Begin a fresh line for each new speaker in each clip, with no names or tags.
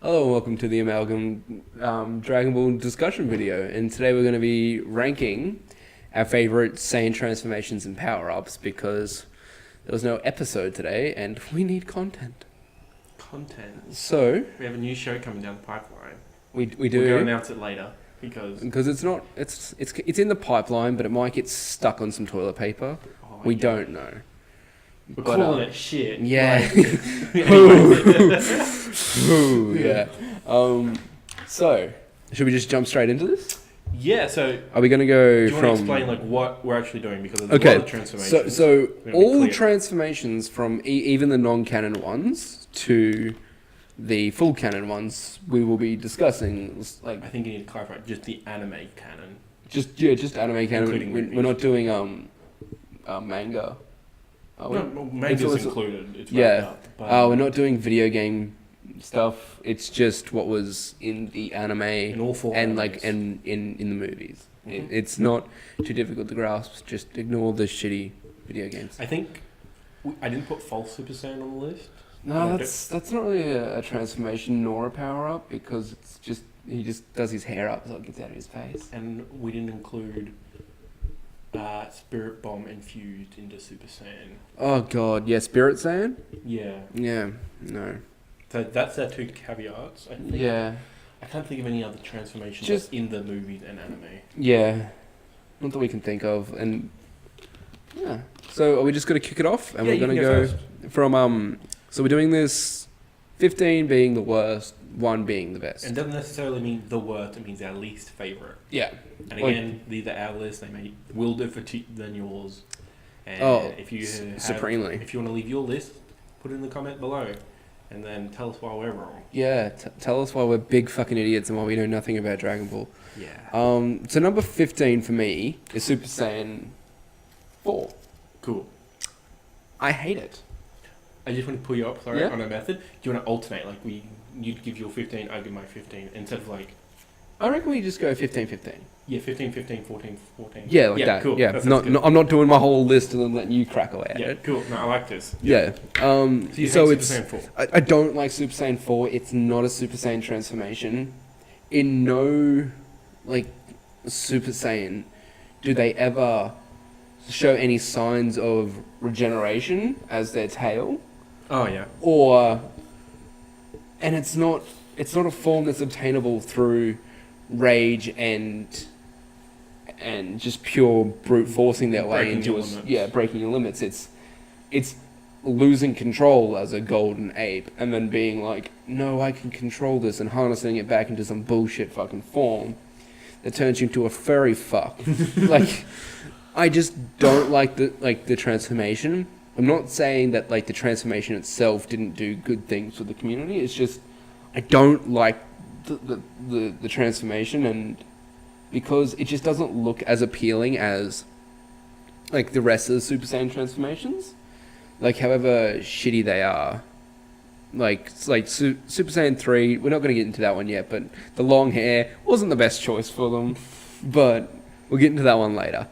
Hello and welcome to the Amalgam Dragon Ball discussion video, and today we're going to be ranking our favourite Saiyan transformations and power-ups because there was no episode today and we need content. So
We have a new show coming down the pipeline.
we do.
We're going to announce it later
because it's in the pipeline, but it might get stuck on some toilet paper. We don't know.
We're calling it shit.
Yeah. Ooh, yeah. So, should we just jump straight into this?
Yeah, so
Are we going to go
do you want to explain like what we're actually doing? Because there's a
Okay,
lot of transformations.
so
Gonna be
all
clear.
transformations from even the non-canon ones to the full canon ones we will be discussing. Like
I think you need to clarify just the anime canon.
just anime canon.
Including
We're
movies.
not doing manga. Are we?
No, manga's
It's-
included. It's
yeah.
wrapped up. But
We're not doing video game stuff. It's just what was in the anime
in all four
and
animes.
like in the movies.
Mhm.
It's not too difficult to grasp. Just ignore the shitty video games.
I think I didn't put false Super Saiyan on the list.
No,
Yeah,
that's not really a transformation nor a power up because it's just he just does his hair up so it gets out of his face.
And we didn't include Spirit Bomb infused into Super Saiyan.
Oh god, yeah, Spirit Saiyan?
Yeah.
Yeah, no.
So that's our two caveats. I think.
Yeah,
I can't think of any other transformations
Just-
in the movies and anime.
yeah. Not that we can think of, and yeah. So are we just gonna kick it off? And
Yeah,
we're
you
gonna
can
go
first.
from so we're doing this 15 being the worst, 1 being the best.
It doesn't necessarily mean the worst, it means our least favourite.
Yeah.
And
Like-
again, these are our lists, they may will differ than yours. And
Oh,
if you
supremely.
If you want to leave your list, put it in the comment below. And then tell us why we're wrong.
Yeah, tell us why we're big fucking idiots and why we know nothing about Dragon Ball.
Yeah.
So number 15 for me is Super Saiyan 4.
Cool.
I hate it.
I just want to pull you up, sorry,
Yeah.
on a method. Do you want to alternate? Like, you'd give your 15, I'd give my 15. Instead of like,
I reckon we just go 15-15.
yeah, 15, 15, 14, 14.
Yeah, like that.
Cool.
Yeah,
That sounds good.
I'm not doing my whole list and then letting you crack away at
Yeah,
it.
cool. No, I like this.
Yeah.
So you
So
hate
it's
Super Saiyan 4.
I don't like Super Saiyan 4. It's not a Super Saiyan transformation. In no like Super Saiyan do they ever show any signs of regeneration as their tail,
Oh, yeah.
and it's not a form that's obtainable through rage and just pure brute forcing their way
Breaking
into
your
a
limits.
breaking your limits. It's losing control as a golden ape and then being like, no, I can control this, and harnessing it back into some bullshit fucking form that turns you into a furry fuck. Like, I just don't like the transformation. I'm not saying that like the transformation itself didn't do good things for the community. It's just I don't like the transformation, and because it just doesn't look as appealing as like the rest of the Super Saiyan transformations. Like, however shitty they are. Like Super Saiyan 3, we're not going to get into that one yet, but the long hair wasn't the best choice for them. But we'll get into that one later.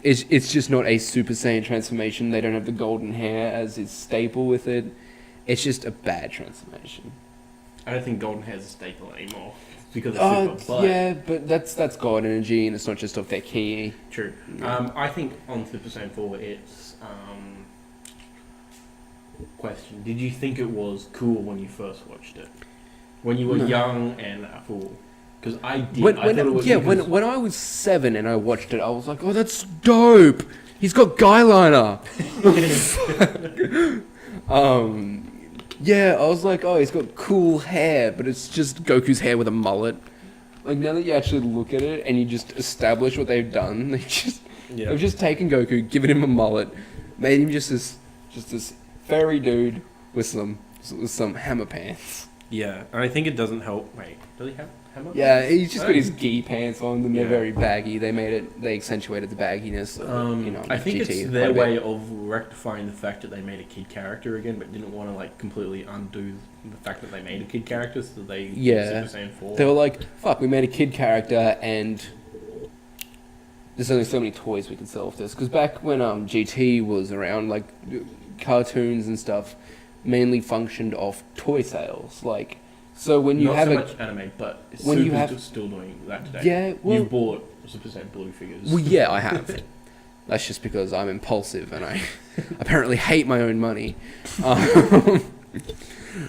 It's just not a Super Saiyan transformation. They don't have the golden hair as is staple with it. It's just a bad transformation.
I don't think golden hair is a staple anymore because it's super. But
Yeah, but that's God energy, and it's not just off their ki.
True.
Yeah.
I think on Super Saiyan 4, it's question. Did you think it was cool when you first watched it? When you were
No.
young and a fool? Because I did. I thought it was
When I was 7 and I watched it, I was like, oh, that's dope. He's got guy liner. Yeah, I was like, oh, he's got cool hair, but it's just Goku's hair with a mullet. Like, now that you actually look at it and you just establish what they've done, they've just taken Goku, given him a mullet, made him just this furry dude with some hammer pants.
Yeah, and I think it doesn't help. Wait, does he have hammer?
Yeah, he's just got
Oh.
his gi pants on, and they're
Yeah.
very baggy. They accentuated the bagginess of
I think
GT
it's
quite
their
a bit.
way of rectifying the fact that they made a kid character again, but didn't want to like completely undo the fact that they made a kid character, so they did
Yeah.
Super Saiyan 4.
They were like, fuck, we made a kid character, and there's only so many toys we can sell off this. Because back when GT was around, like, cartoons and stuff mainly functioned off toy sales. Like, So when you
Not
have
so
a
much anime, but
when you
Super's
have-
still doing that today.
yeah, well,
You've bought Super Saiyan Blue figures.
well, yeah, I have. That's just because I'm impulsive and I apparently hate my own money.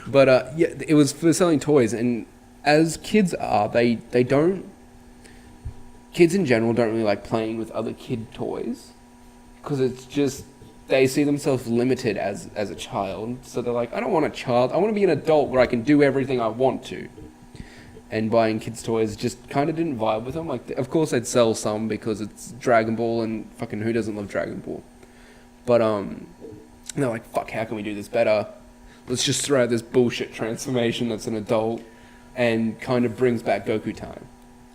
But yeah, it was for selling toys, and as kids are, they don't. Kids in general don't really like playing with other kid toys because it's just they see themselves limited as a child. So they're like, I don't want a child. I want to be an adult where I can do everything I want to. And buying kids' toys just kind of didn't vibe with them. Like, of course, they'd sell some because it's Dragon Ball, and fucking who doesn't love Dragon Ball? But they're like, fuck, how can we do this better? Let's just throw out this bullshit transformation that's an adult, and kind of brings back Goku time,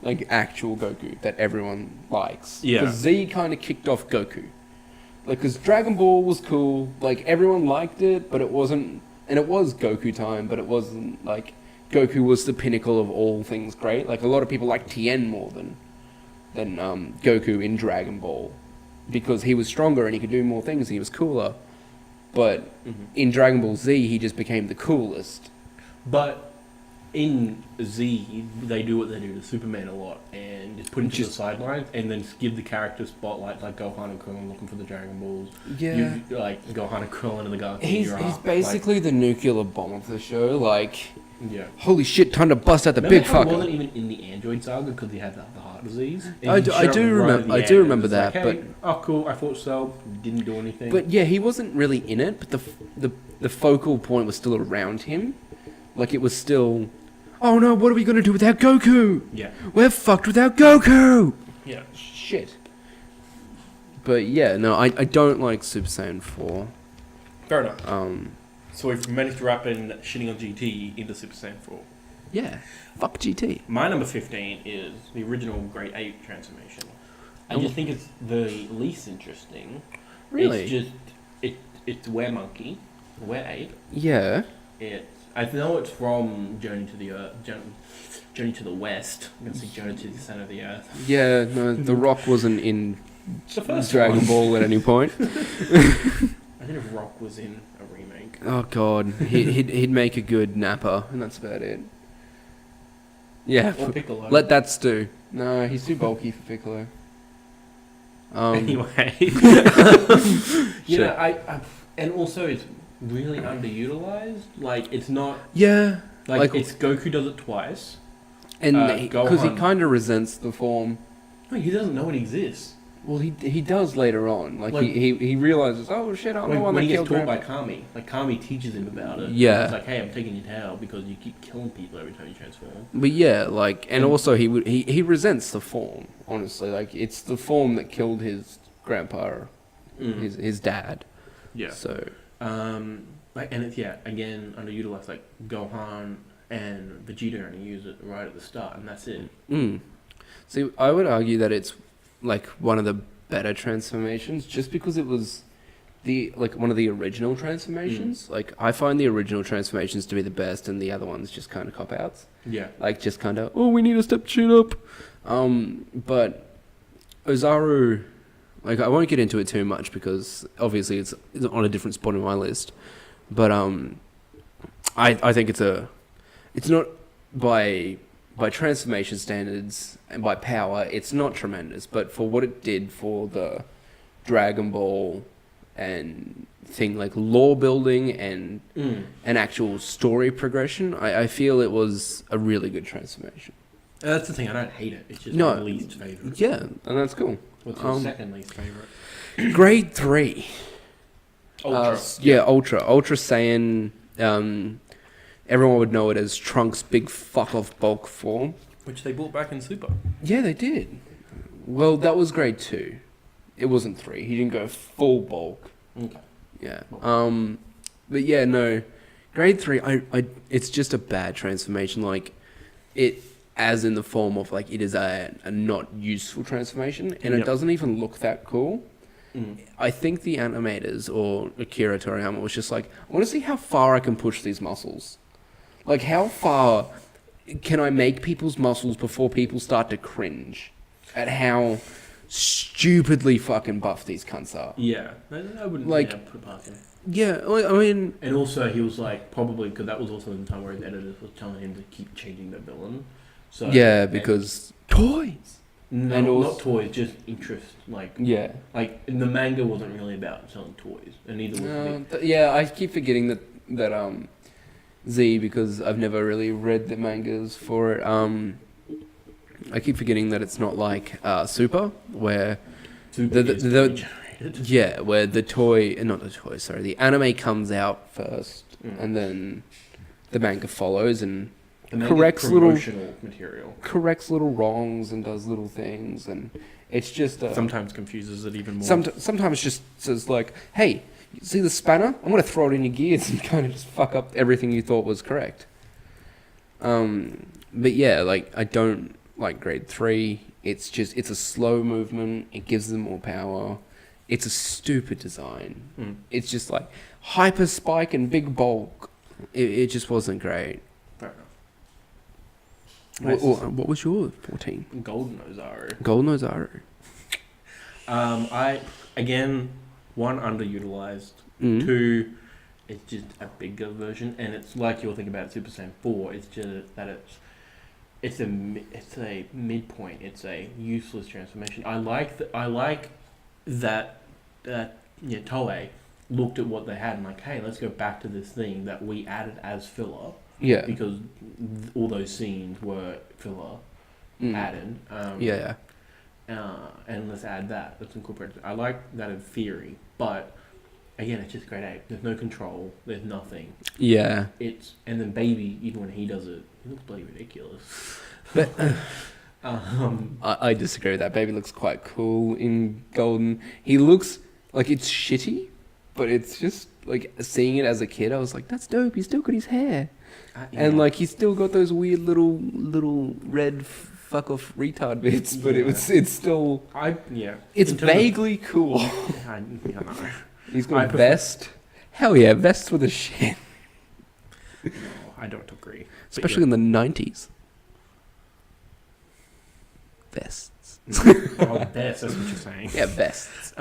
like actual Goku that everyone likes.
Yeah.
Because Z kind of kicked off Goku. Like, because Dragon Ball was cool, like everyone liked it, but it wasn't, and it was Goku time, but it wasn't like. Goku was the pinnacle of all things great. Like, a lot of people like Tien more than Goku in Dragon Ball because he was stronger and he could do more things and he was cooler. But in Dragon Ball Z, he just became the coolest.
But in Z, they do what they do to Superman a lot and just put him to the sidelines and then give the character spotlight like Gohan and Krillin looking for the Dragon Balls.
Yeah.
You, like Gohan and Krillin in the Galaxy.
He's basically the nuclear bomb of the show. Like,
yeah.
Holy shit, time to bust out the
Remember
big
how
fucker.
He wasn't even in the Android saga because he had the heart disease.
I do remember that,
like,
but
hey, oh cool, I fought so, didn't do anything.
But yeah, he wasn't really in it. But the focal point was still around him. Like, it was still, oh no, what are we gonna do without Goku?
Yeah.
We're fucked without Goku.
Yeah.
Shit. But yeah, no, I don't like Super Saiyan 4.
Fair enough. So we've managed to wrap in shitting on GT into Super Saiyan 4.
Yeah. Fuck GT.
My number 15 is the original Great Ape transformation. I just think it's the least interesting.
Really?
It's just it's Were Monkey, Were Ape.
Yeah.
I know it's from Journey to the Earth, Journey to the West. I'm gonna say Journey to the Center of the Earth.
Yeah, no, The Rock wasn't in
The first
Dragon
one.
Ball at any point.
I think if Rock was in a remake.
Oh god, he'd make a good Nappa, and that's about it. Yeah,
Or Piccolo.
let that stew. No, he's too bulky for Piccolo.
Anyway, you know, I and also it's really underutilized. Like, it's not
Yeah,
like it's Goku does it twice.
and because he
Gohan.
kind of resents the form.
No, he doesn't know it exists.
Well, he does later on. Like,
Like-
he realizes, oh shit, I'm the one
When
that
he gets
killed
taught by
Grandpa.
Kami, like Kami teaches him about it.
Yeah.
It's like, hey, I'm taking your tail because you keep killing people every time you transform.
But yeah, like, and also he resents the form. Honestly, like, it's the form that killed his grandpa, his dad.
Yeah.
So
Like, and it's again underutilized. Like Gohan and Vegeta only use it right at the start, and that's it.
See, I would argue that it's like one of the better transformations, just because it was one of the original transformations. Like, I find the original transformations to be the best, and the other ones just kind of cop outs.
Yeah.
Like, just kind of, oh, we need to step shit up. But Ozaru, like, I won't get into it too much because obviously it's on a different spot in my list. But I think it's not by transformation standards and by power, it's not tremendous. But for what it did for the Dragon Ball and thing, like lore building and an actual story progression, I feel it was a really good transformation.
That's the thing. I don't hate it. It's just
No.
my least favorite.
Yeah, and that's cool.
What's your second least favorite?
Grade 3.
Ultra.
Ultra Saiyan. Everyone would know it as Trunks' big fuck off bulk form.
Which they brought back in Super.
Yeah, they did. Well, that was grade 2. It wasn't 3. He didn't go full bulk.
Okay.
Yeah. But yeah, no. Grade 3, it's just a bad transformation. Like, it, as in the form of, like, it is a not useful transformation, and it doesn't even look that cool. I think the animators, or Akira Toriyama, was just like, I want to see how far I can push these muscles. Like, how far can I make people's muscles before people start to cringe at how stupidly fucking buff these cunts are?
Yeah. I wouldn't
Like,
put it past him.
Yeah, I mean,
And also, he was like, probably, because that was also the time where his editors were telling him to keep changing the villain. So
yeah, because toys.
No,
and also,
not toys, just interest. Like
yeah,
the manga wasn't really about selling toys, and neither was the.
yeah. I keep forgetting that Z, because I've never really read the mangas for it. I keep forgetting that it's not like Super, where
Super
the
is generated.
yeah, where the toy, not the toy, sorry, the anime comes out first, and then the manga follows and corrects little wrongs and does little things, and it's just
sometimes confuses it even more.
Sometimes just says like, hey, you see the spanner? I'm gonna throw it in your gears and kind of just fuck up everything you thought was correct. But yeah, like I don't like grade 3. It's a slow movement. It gives them more power. It's a stupid design. It's just like hyper spike and big bulk. It just wasn't great.
Fair enough.
What was your 14?
Golden Ozaru.
Golden Ozaru.
I again, 1, underutilized. 2, it's just a bigger version, and it's like you're thinking about Super Saiyan 4. It's just that it's a midpoint. It's a useless transformation. I like that Toei looked at what they had and like, hey, let's go back to this thing that we added as filler.
Yeah.
Because all those scenes were filler added. And let's add that. Let's incorporate it. I like that in theory, but again, it's just grade 8. There's no control. There's nothing.
Yeah.
And then Baby, even when he does it, he looks bloody ridiculous.
But I disagree with that. Baby looks quite cool in Golden. He looks like it's shitty, but it's just like seeing it as a kid. I was like, that's dope. He's still got his hair, and like he's still got those weird little red fuck off retard bits. But it's still it's vaguely cool.
I know.
He's got a vest. Hell yeah, vests with a shit.
No, I don't agree.
Especially in the 90s. Vests.
Oh, vests, that's what you're saying.
Yeah, vests.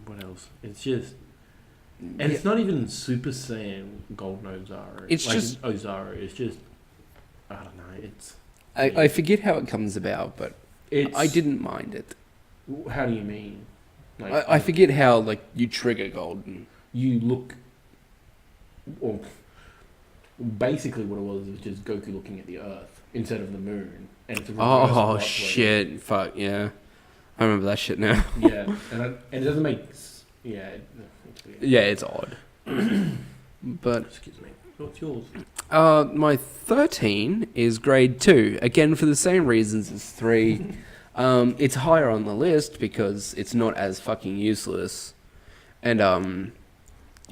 What else? It's just... And it's not even Super Saiyan Golden Ozaru.
It's like just...
Ozaru. It's just... I don't know. It's...
I forget how it comes about, but I didn't mind it.
How do you mean?
Like, I forget how, like, you trigger Golden.
You look... Well, basically what it was just Goku looking at the Earth instead of the moon. And it's a
shit. Fuck, yeah. I remember that shit now.
Yeah. And it doesn't make... Yeah.
Yeah, it's odd. But...
Excuse me. What's yours?
My 13 is grade 2. Again, for the same reasons as 3. It's higher on the list because it's not as fucking useless. And,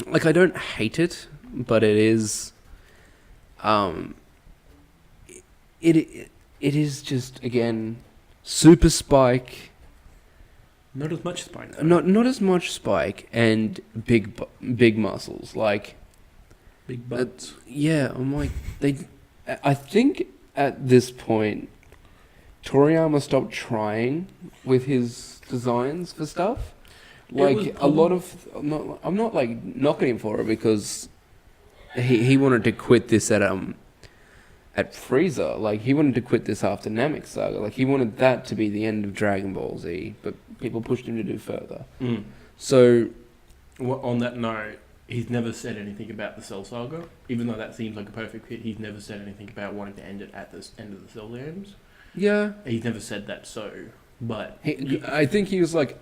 like, I don't hate it, but it is... It is just, again, super spike.
Not as much spike. Though.
Not as much spike and big muscles. Like...
Big butts.
I'm like... I think at this point... Toriyama stopped trying with his designs for stuff. Like a lot of, I'm not like knocking him for it because he wanted to quit this at Frieza. Like he wanted to quit this after Namek Saga. Like he wanted that to be the end of Dragon Ball Z, but people pushed him to do further. So,
on that note, he's never said anything about the Cell Saga, even though that seems like a perfect fit. He's never said anything about wanting to end it at the end of the Cell Games.
Yeah.
He's never said that, but...
I think he was like...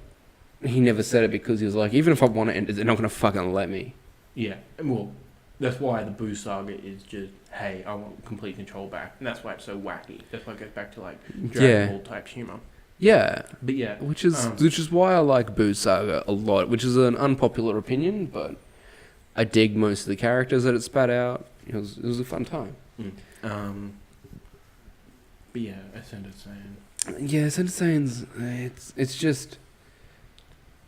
He never said it because he was like, even if I want to end it, they're not going to fucking let me.
Yeah. Well, that's why the Boo Saga is just, hey, I want complete control back. And that's why it's so wacky. That's why it goes back to, like, Dragon Ball type humour.
Yeah.
But yeah.
Which is why I like Boo Saga a lot, which is an unpopular opinion, but I dig most of the characters that it spat out. It was a fun time.
But yeah, Ascended Saiyan.
Yeah, Ascended Saiyan's it's just,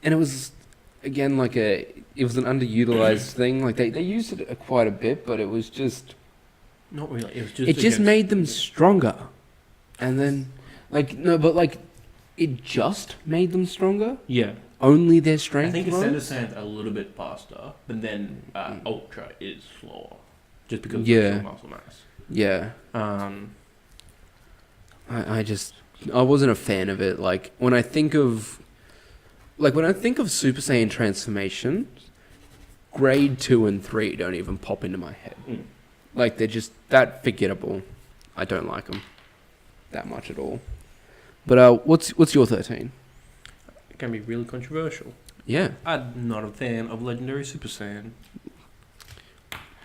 and it was again like it was an underutilized thing. Like they used it quite a bit, but it was just
not really. It was just
it just made them stronger, and then it just made them stronger.
Yeah.
only their strength.
I think
runs?
Ascender Saiyan's a little bit faster, but then Ultra is slower, just because of
Yeah.
the muscle mass.
Yeah.
Um,
I wasn't a fan of it. Like when I think of Super Saiyan transformations, grade 2 and 3 don't even pop into my head. Like they're just that forgettable. I don't like them that much at all. But what's your 13?
it can be really controversial.
Yeah.
I'm not a fan of Legendary Super Saiyan.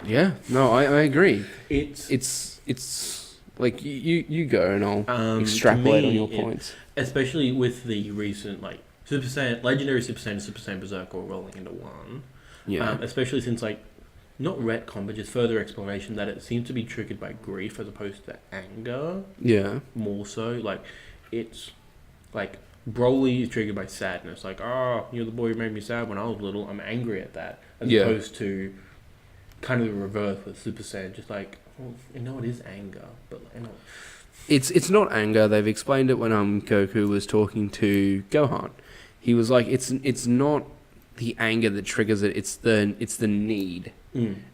Yeah. No, I agree.
It's
It's like you go and I'll
to
extrapolate
me,
on your points.
especially with the recent like Super Saiyan, Legendary Super Saiyan, and Super Saiyan Berserker rolling into one.
Yeah.
Especially since like not retcon, but just further explanation that it seems to be triggered by grief as opposed to anger.
Yeah.
More so, like it's like Broly is triggered by sadness. Like, oh, you're the boy who made me sad when I was little. I'm angry at that, as
Yeah.
opposed to kind of the reverse with Super Saiyan. Just like, well, you know, it is anger, but you know,
It's not anger. They've explained it when Goku was talking to Gohan. He was like, it's not the anger that triggers it. It's the need.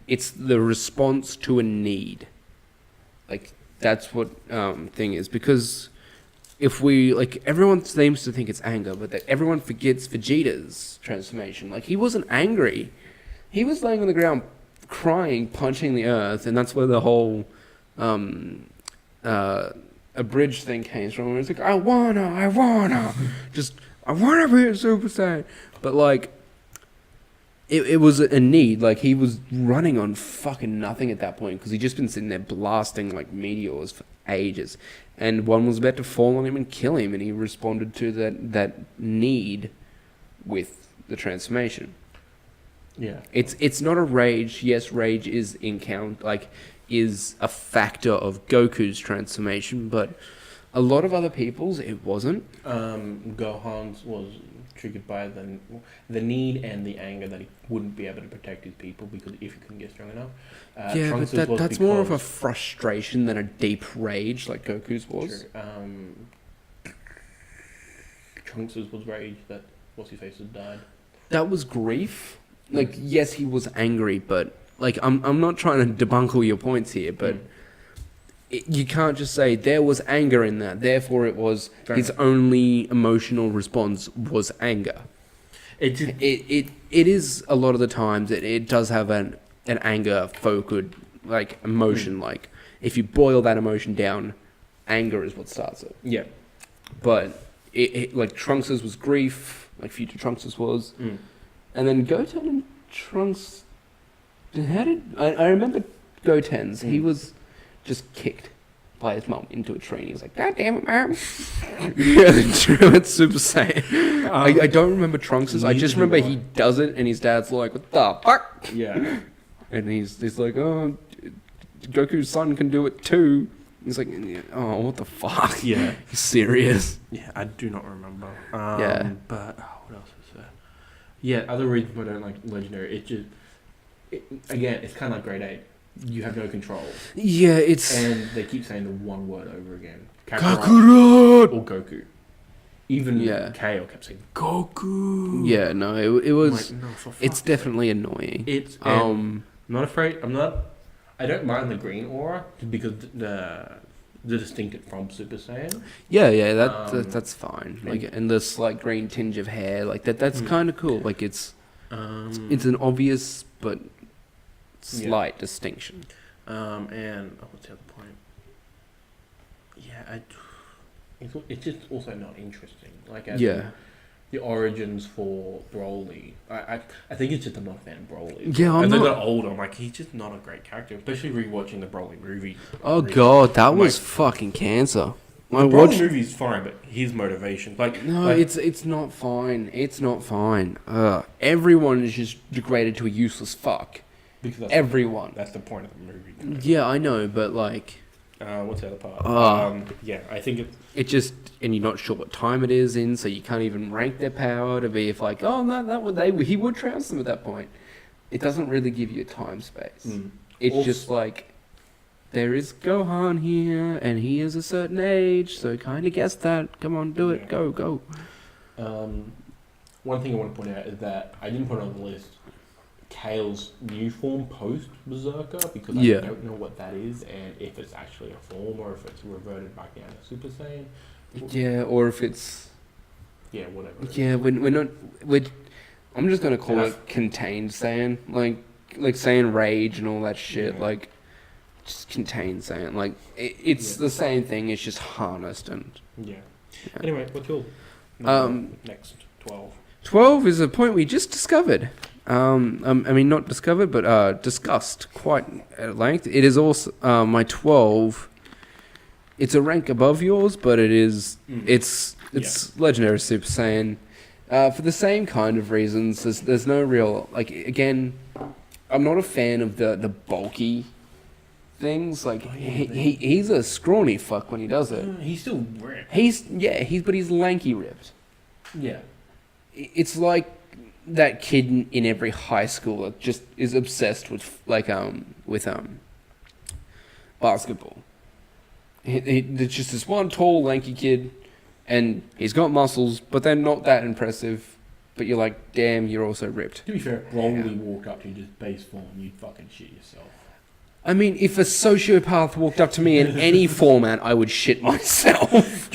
It's the response to a need. Like that's what thing is, because if we like, everyone seems to think it's anger, but everyone forgets Vegeta's transformation. Like he wasn't angry. He was laying on the ground crying, punching the earth, and that's where the whole a bridge thing came from. It's like, I wanna be a Super Saiyan. But like, it was a need. Like he was running on fucking nothing at that point because he'd just been sitting there blasting like meteors for ages, and one was about to fall on him and kill him, and he responded to that need with the transformation.
yeah,
It's not a rage. Yes, rage is is a factor of Goku's transformation, but a lot of other people's it wasn't.
Gohan's was triggered by the need and the anger that he wouldn't be able to protect his people because if he couldn't get strong enough.
Yeah,
Trunks'
but
was
that's more of a
because-
frustration than a deep rage like Goku's was.
True. Trunks' was rage that what's his face had died.
That was grief. Like, yes, he was angry, but like I'm not trying to debunk all your points here, but you can't just say there was anger in that, therefore it was
Fair
his
enough.
only emotional response was anger.
It just
It is a lot of the times it does have an anger focused like emotion. Like if you boil that emotion down, anger is what starts it.
yeah.
But it like Trunks's was grief, like Future Trunks's was, and then Goten and Trunks. How did I remember Goten's? He was just kicked by his mum into a tree. And he was like, "God damn it, mom!" Yeah, it's Super Saiyan. I don't remember Trunks's. I just
neither do
remember
I.
he does it, and his dad's like, "What the fuck?"
Yeah.
And he's like, "Oh, Goku's son can do it too." He's like, "Oh, what the fuck?"
Yeah.
He's serious.
Yeah, I do not remember.
Yeah.
But what else is there? Yeah, other reasons I don't like Legendary. Again, it's kind of like Grade 8. You have no control,
Yeah, it's
and they keep saying the one word over again.
Kakarot.
Or Goku. Even
Yeah.
Kale kept saying Goku.
Yeah, no, it
I'm
was.
like, no, for
It's
fuck's
definitely annoying.
sake. It's
Um,
I'm not afraid. I don't mind the green aura because the distinctive from Super Saiyan.
yeah,
Um,
that's fine. Like, and the slight green tinge of hair, like that's kind of cool. Like it's an obvious but slight distinction.
And what's the other point? Yeah, it's just also not interesting. Like as in the origins for Broly. I think it's just I'm not a fan of Broly.
Yeah, I'm
as I
not.
got older, I'm like he's just not a great character. Especially rewatching the Broly movie.
Oh god, that
I'm
was
like,
fucking cancer.
the
I
Broly
watched.
movie's fine, but his motivation,
No,
like,
it's not fine. It's not fine. Everyone is just degraded to a useless fuck.
because
Everyone.
That's the point of the movie.
Yeah, I know, but like,
What's the other part? Yeah, I think
it just, and you're not sure what time it is in, so you can't even rank their power to be if like, oh no, that would he would trounce them at that point. It doesn't really give you a time space. It's
Also-
just like, there is Gohan here, and he is a certain age, so kind of guess that. Come on, do it.
Yeah.
Go.
one thing I want to point out is that I didn't put on the list Kale's new form post Berserker because I don't know what that is and if it's actually a form or if it's reverted back down to Super Saiyan.
Yeah, or if it's...
Yeah, whatever.
Yeah, we're not... I'm just going to call it contained Saiyan. Like Saiyan Rage and all that shit. Like, just contained Saiyan. Like, it's the same thing. It's just harnessed and...
Yeah. Anyway, what's your next 12?
12 is a point we just discovered. I mean, not discovered, but discussed quite at length. It is also my 12. It's a rank above yours, but it is it's Legendary Super Saiyan for the same kind of reasons. There's no real like again. I'm not a fan of the bulky things. Like he's a scrawny fuck when he does it.
He's still ripped.
But he's lanky ripped.
Yeah.
It's like that kid in every high school that just is obsessed with basketball. It's just this one tall, lanky kid, and he's got muscles, but they're not that impressive. But you're like, damn, you're also ripped.
To be fair, Broly walked up to you just base form, you'd fucking shit yourself.
I mean, if a sociopath walked up to me in any format, I would shit myself.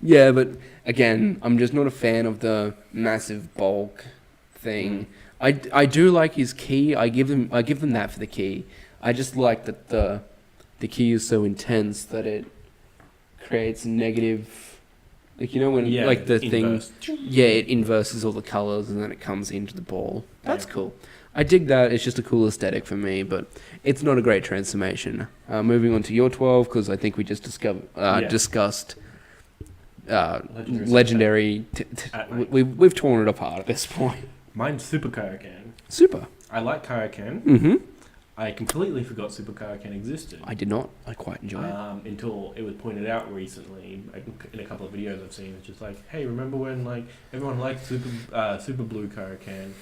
Yeah, but again, I'm just not a fan of the massive bulk thing. I do like his ki. I give them that for the ki. I just like that the ki is so intense that it creates negative, like, you know, when like the
inverse.
it inverses all the colors and then it comes into the ball. That's cool. I dig that. It's just a cool aesthetic for me, but it's not a great transformation. Moving on to your 12, because I think we just discussed legendary. We've torn it apart at this point.
Mine's Super Kaioken.
Super.
I like Kaioken.
Mm-hmm.
I completely forgot Super Kaioken existed.
I did not. I quite enjoy it.
Until it was pointed out recently in a couple of videos I've seen. It's just like, hey, remember when like everyone liked Super Blue Kaioken,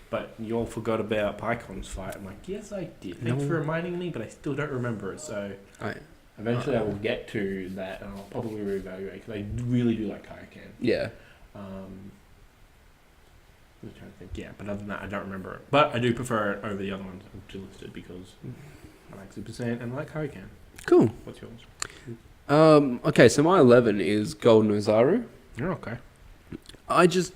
but you all forgot about Pycon's fight? I'm like, yes, I did. Thanks for reminding me, but I still don't remember it. So eventually I will get to that, and I'll probably reevaluate because I really do like Kaioken.
Yeah.
I'm trying to think. Yeah, but other than that, I don't remember it. But I do prefer it over the other ones I've listed because I like Super Saiyan and I like Kaioken.
Cool.
What's yours?
Okay, so my 11 is Golden Ozaru.
Oh, okay.
I just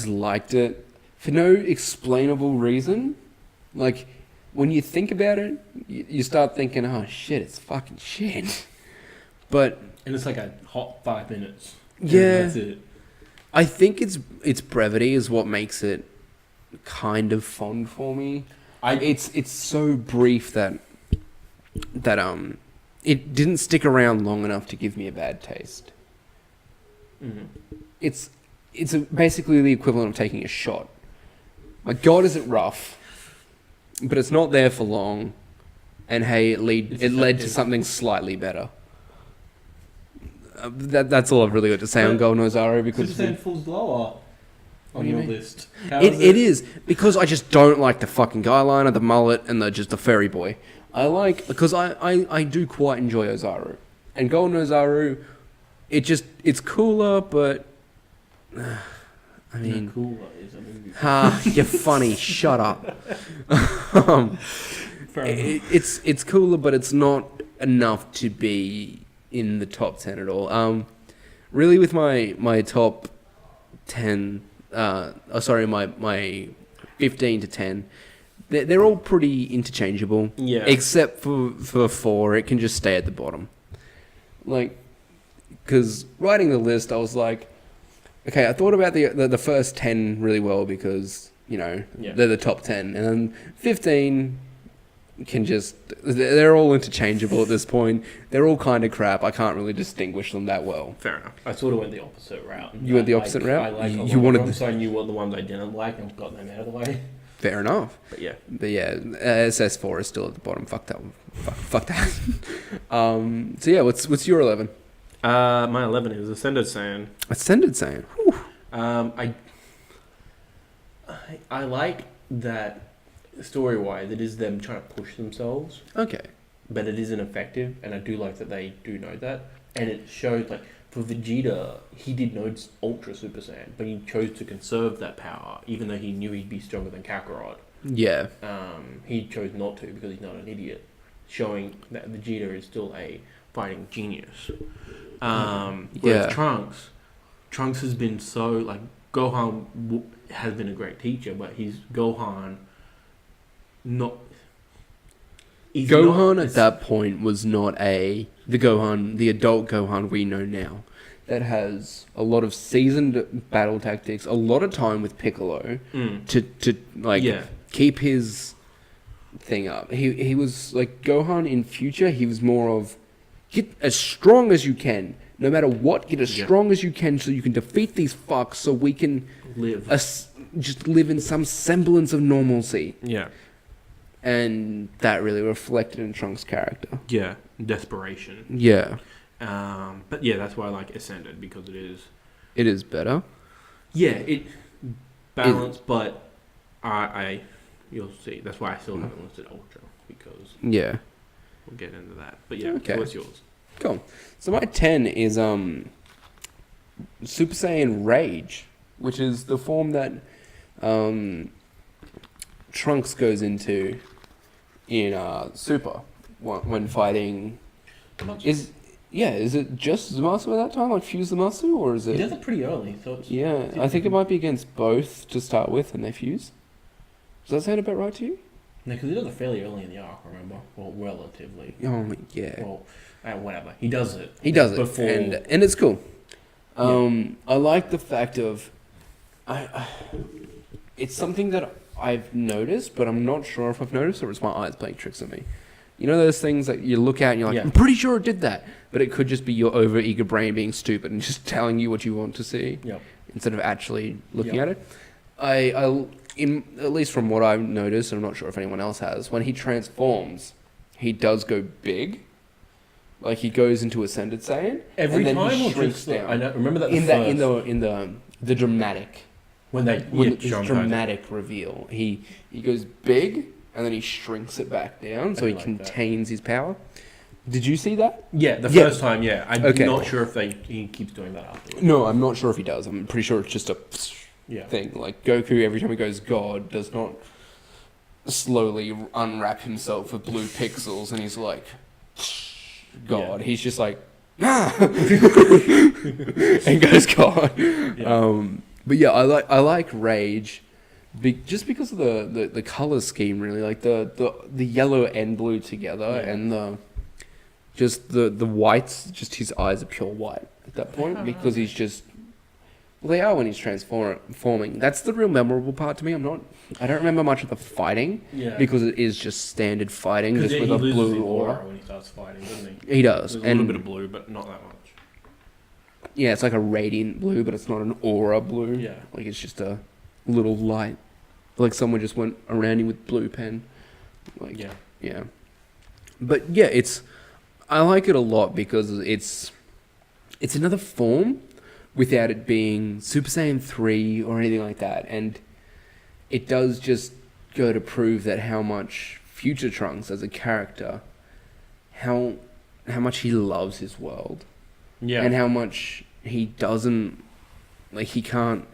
liked it for no explainable reason. Like, when you think about it, you start thinking, oh shit, it's fucking shit. But
and it's like a hot 5 minutes.
Yeah.
That's it.
I think its brevity is what makes it kind of fun for me. It's so brief that it didn't stick around long enough to give me a bad taste.
Mm-hmm.
It's basically the equivalent of taking a shot. My God, is it rough? But it's not there for long, and hey, it led to something slightly better. That's all I've really got to say on Golden Ozaru because
Super Saiyan falls lower on your list.
It is because I just don't like the fucking guy liner, the mullet, and the furry boy. Because I do quite enjoy Ozaru, and Golden Ozaru, it's cooler, but I mean,
cooler is a movie.
You're funny. Shut up. It's cooler, but it's not enough to be in the top 10 at all. Really, with my top 10, my 15 to 10, they're all pretty interchangeable.
Yeah.
Except for 4, it can just stay at the bottom. Like, because writing the list, I was like, okay, I thought about the first 10 really well because, you know, they're the top 10. And then 15 they're all interchangeable at this point. They're all kind of crap. I can't really distinguish them that well.
Fair enough. I sort of went the opposite route.
You went the opposite route?
I like
you wanted
so I knew what the ones I didn't like and got them out of the way.
Fair enough.
But yeah,
SS4 is still at the bottom. Fuck that one. Fuck that. So yeah, what's your 11?
My 11 is Ascended Saiyan.
Ascended Saiyan. Whew.
I like that story-wise. It is them trying to push themselves.
Okay.
But it isn't effective, and I do like that they do know that. And it shows, like, for Vegeta, he did know it's Ultra Super Saiyan, but he chose to conserve that power, even though he knew he'd be stronger than Kakarot.
Yeah.
He chose not to because he's not an idiot, showing that Vegeta is still a fighting genius. Whereas Trunks has been so like Gohan has been a great teacher, but he's Gohan.
Gohan at that point was not the adult Gohan we know now. That has a lot of seasoned battle tactics, a lot of time with Piccolo to keep his thing up. He was like Gohan in future. He was more of get as strong as you can, no matter what. Get as strong as you can so you can defeat these fucks. So we can just live in some semblance of normalcy.
Yeah.
And that really reflected in Trunks' character.
Yeah, desperation.
Yeah.
But yeah, that's why I like Ascended, because it is...
It is better.
Yeah, it balanced, but you'll see. That's why I still haven't listed Ultra, because...
Yeah.
We'll get into that. But yeah,
okay.
What's yours?
Cool. So my 10 is Super Saiyan Rage, which is the form that Trunks goes into in Super when fighting. Is it just Zamasu at that time, like Fuse Zamasu, or is it?
He does it pretty early, so it's...
Yeah, I think it might be against both to start with, and they fuse. Does that sound about right to you?
No, because he does it fairly early in the arc, remember? Well, relatively.
Oh, yeah.
Well, whatever. He does it.
He does it,
before...
and it's cool. I like the fact of... it's something that I've noticed, but I'm not sure if I've noticed or it's my eyes playing tricks on me. You know those things that you look at and you're like, I'm pretty sure it did that. But it could just be your over-eager brain being stupid and just telling you what you want to see instead of actually looking at it. At least from what I've noticed, and I'm not sure if anyone else has, when he transforms, he does go big. Like he goes into Ascended Saiyan.
Every
and then
time
he
or
shrinks
just
down.
I know, remember that
in the dramatic.
When
it's dramatic reveal. He goes big and then he shrinks it back down so he contains his power. Did you see that?
Yeah, the first time, yeah. I'm not sure if he keeps doing that afterwards.
No, I'm not sure if he does. I'm pretty sure it's just a thing. Like Goku, every time he goes God, does not slowly unwrap himself with blue pixels and he's like God. Yeah. He's just like and goes God. Yeah. But yeah, I like Rage, just because of the color scheme, really, like the yellow and blue together, and the whites, just his eyes are pure white at that point because he's just they are when he's transforming. That's the real memorable part to me. I don't remember much of the fighting because it is just standard fighting, just with a blue aura.
When he starts fighting, doesn't he?
He does.
There's a little bit of blue, but not that much.
Yeah, it's like a radiant blue, but it's not an aura blue.
Yeah.
Like, it's just a little light. Like someone just went around him with blue pen. Like, yeah. But, yeah, I like it a lot because it's another form without it being Super Saiyan 3 or anything like that. And it does just go to prove that how much Future Trunks as a character, how much he loves his world. Yeah. And how much he doesn't, like, he can't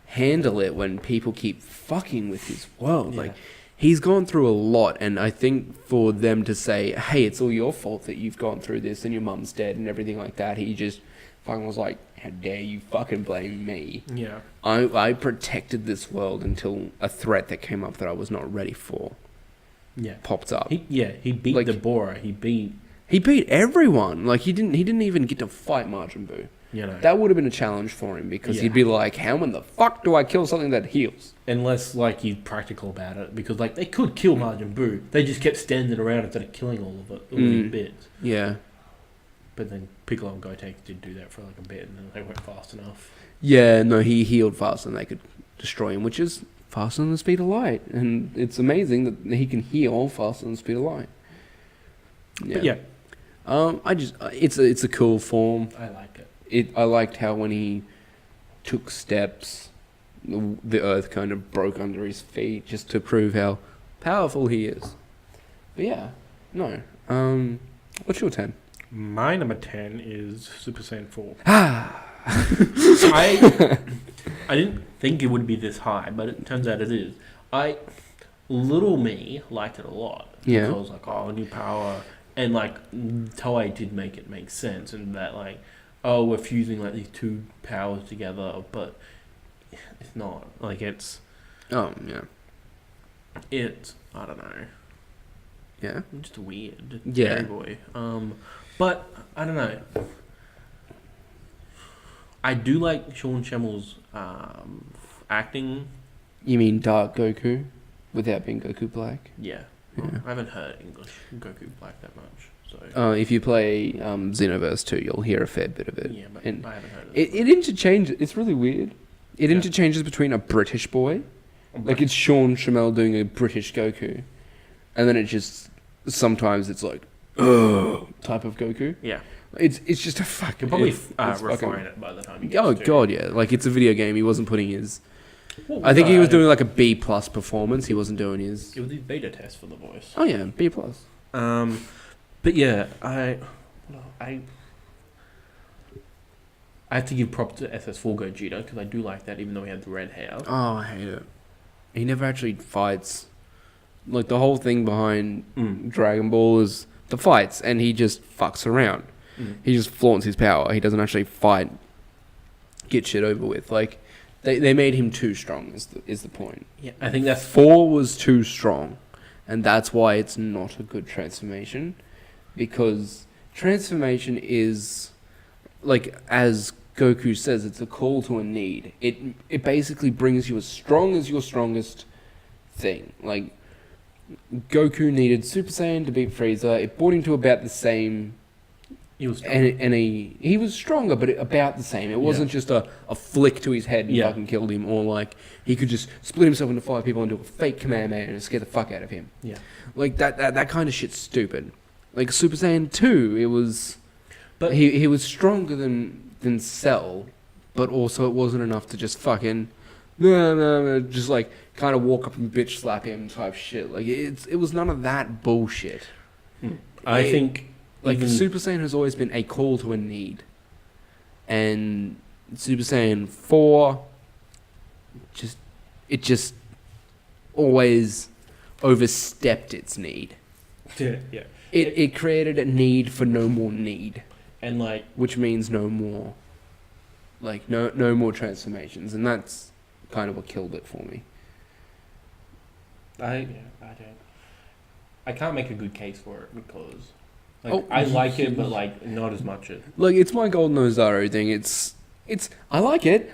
handle it when people keep fucking with his world. Yeah. Like, he's gone through a lot, and I think for them to say, hey, it's all your fault that you've gone through this and your mum's dead and everything like that, he just fucking was like, how dare you fucking blame me? Yeah. I protected this world until a threat that came up that I was not ready for popped up.
He beat like, the Bora. He
beat everyone. Like, he didn't even get to fight Majin Buu.
You know.
That would have been a challenge for him because he'd be like, how in the fuck do I kill something that heals?
Unless, like, he's practical about it. Because, like, they could kill Majin Buu. They just kept standing around instead of killing all of it, all these bits.
Yeah.
But then Piccolo and Goten did do that for, like, a bit, and then they weren't fast enough.
Yeah, no, he healed faster than they could destroy him, which is faster than the speed of light. And it's amazing that he can heal faster than the speed of light. Yeah. But, yeah. It's a cool form.
I like it.
I liked how when he took steps, the earth kind of broke under his feet just to prove how powerful he is. But yeah, no. What's your 10?
My number 10 is Super Saiyan 4.
Ah.
I didn't think it would be this high, but it turns out it is. Little me liked it a lot.
Yeah.
Because like, oh, new power, and like Toei did make it make sense, and that like, oh, we're fusing like these two powers together, but it's not like it's.
Oh yeah.
It's I don't know.
Yeah.
Just weird.
Yeah.
Boy. But I don't know. I do like Sean Schemmel's acting. You
mean Dark Goku, without being Goku Black?
Yeah.
Yeah.
I haven't heard English Goku Black that much, so.
If you play Xenoverse 2, you'll hear a fair bit of it.
Yeah, but
and
I haven't heard it.
It interchanges. It's really weird. It interchanges between a British boy, like it's Sean Schemmel doing a British Goku, and then it just sometimes it's like, ugh, type of Goku.
Yeah.
It's just a fucking.
You'll probably refine it by the time you get
Oh
to
god, yeah. Like it's a video game. He wasn't putting his.
Well,
I think he was doing like a B+ performance. He wasn't doing his.
It was his beta test for the voice.
Oh yeah, B+.
But yeah, I have to give props to SS4 Gogeta because I do like that, even though he had the red hair.
Oh, I hate it. He never actually fights. Like the whole thing behind Dragon Ball is the fights, and he just fucks around. He just flaunts his power. He doesn't actually fight. Get shit over with. Like they made him too strong. Is the point?
Yeah, I think that's
4 was too strong, and that's why it's not a good transformation. Because transformation is, like as Goku says, it's a call to a need. It basically brings you as strong as your strongest thing. Like Goku needed Super Saiyan to beat Frieza. It brought him to about the same.
He was
and he was stronger, but about the same. It wasn't just a flick to his head and fucking killed him, or like he could just split himself into 5 people and do a fake Kamehameha and scare the fuck out of him.
Yeah,
like that kind of shit's stupid. Like Super Saiyan 2, it was,
but
he was stronger than Cell, but also it wasn't enough to just fucking just like kind of walk up and bitch slap him type shit. Like it was none of that bullshit.
I think.
Like, Super Saiyan has always been a call to a need. And Super Saiyan 4, it just always overstepped its need.
Yeah.
It created a need for no more need.
And, like...
Which means no more... Like, no more transformations. And that's kind of what killed it for me.
I can't make a good case for it because... Like, I like it, but like not as much.
Like it's my Golden Ozaru thing. It's I like it.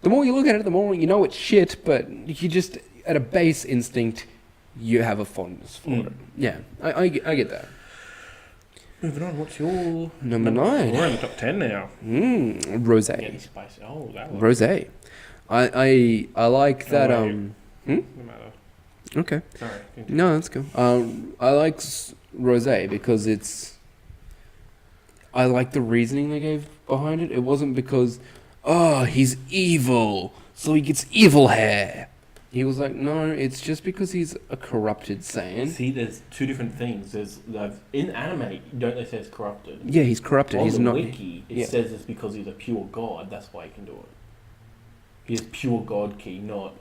The more you look at it, the more you know it's shit. But you just at a base instinct, you have a fondness for it. Yeah, I get that.
Moving on. What's your
number 9?
We're in the top 10 now.
Rosé.
Getting spicy. Oh, that one.
Rosé. I like that.
No matter.
Okay.
Sorry.
No, that's cool. I like Rosé because I like the reasoning they gave behind it. It wasn't because, oh, he's evil, so he gets evil hair. He was like, no, it's just because he's a corrupted Saiyan.
See, there's two different things. There's in anime, don't they say it's corrupted?
Yeah, he's corrupted.
On
he's
the
not.
wiki, it says it's because he's a pure god. That's why he can do it. He's pure god key, not.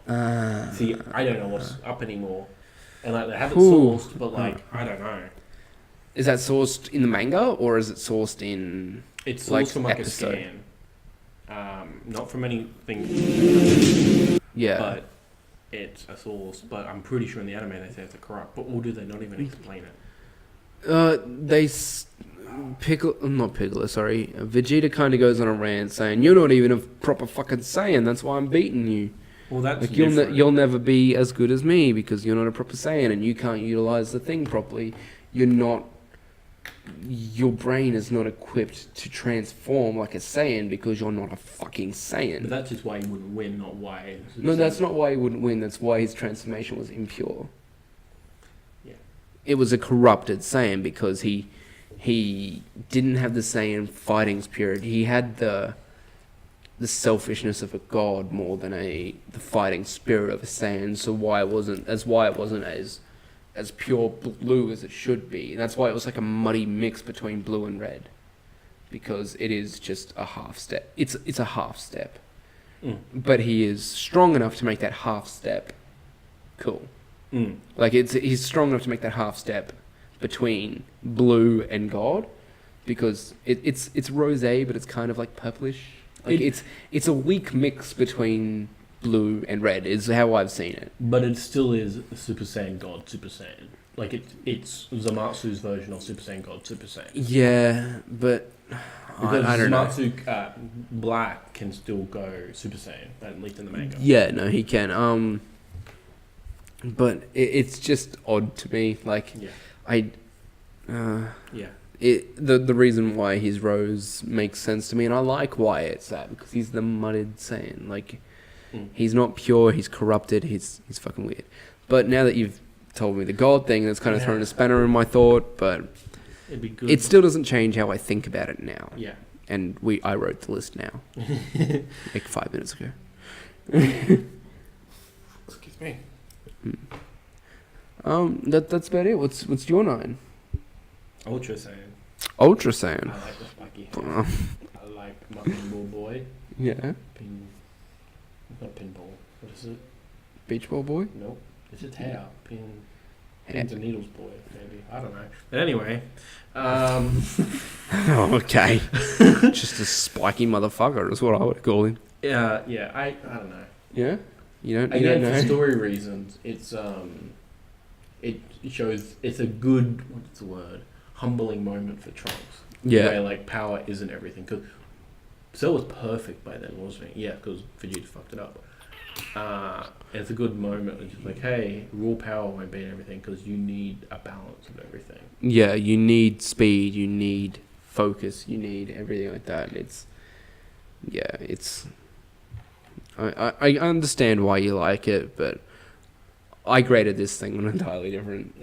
See, I don't know what's up anymore, and like they have it sourced, but like I don't know.
Is that sourced in the manga or is it sourced in?
It's sourced from like episode? A scan, not from anything.
Yeah,
but it's a source. But I'm pretty sure in the anime they say it's a corrupt. But or do they not even explain it? Vegeta kind of goes on a rant saying, "You're not even a proper fucking Saiyan. That's why I'm beating you. Well, that's
like you'll never be as good as me because you're not a proper Saiyan and you can't utilize the thing properly. You're not. Your brain is not equipped to transform like a Saiyan because you're not a fucking Saiyan."
But that's just why he wouldn't win, not why.
No, that's not why he wouldn't win. That's why his transformation was impure.
Yeah.
It was a corrupted Saiyan because he didn't have the Saiyan fighting spirit. He had the selfishness of a god more than the fighting spirit of a Saiyan. So why it wasn't as as pure blue as it should be. And that's why it was like a muddy mix between blue and red. Because it is just a half step. It's a half step. But he is strong enough to make that half step cool. Like he's strong enough to make that half step between blue and gold, because it's rosé, but it's kind of like purplish. Like it's a weak mix between blue and red is how I've seen it.
But it still is Super Saiyan God Super Saiyan. Like it's Zamatsu's version of Super Saiyan God Super Saiyan.
Yeah, but
because
I don't know.
Zamatsu Black can still go Super Saiyan, at least in the manga.
Yeah, no, he can. But it's just odd to me. Like, the reason why his rose makes sense to me, and I like why it's that, because he's the mudded Saiyan. Like, he's not pure, he's corrupted, he's fucking weird. But now that you've told me the God thing, that's kind of thrown a spanner in my thought, but
it'd be good.
It still doesn't change how I think about it now.
Yeah.
And I wrote the list now. like 5 minutes ago.
Excuse me.
That's about it. What's your 9?
Ultra Saiyan.
Ultra Saiyan.
I like the spiky hair. I like my pinball boy.
Yeah.
Not pinball. What is it?
Beach Ball Boy?
Nope. It's just hair. Pins and needles boy, maybe. I don't know. But anyway.
Okay. Just a spiky motherfucker is what I would call him.
Yeah, I don't know.
Yeah? You don't know?
For story reasons, it's it shows it's a good, what's the word, humbling moment for Trunks.
Yeah.
Where like power isn't everything, because Cell was perfect by then, wasn't he? Yeah, because Vegeta fucked it up. It's a good moment. It's just like, hey, raw power won't be everything, because you need a balance of everything.
Yeah, you need speed, you need focus, you need everything like that. I understand why you like it, but I graded this thing on an entirely different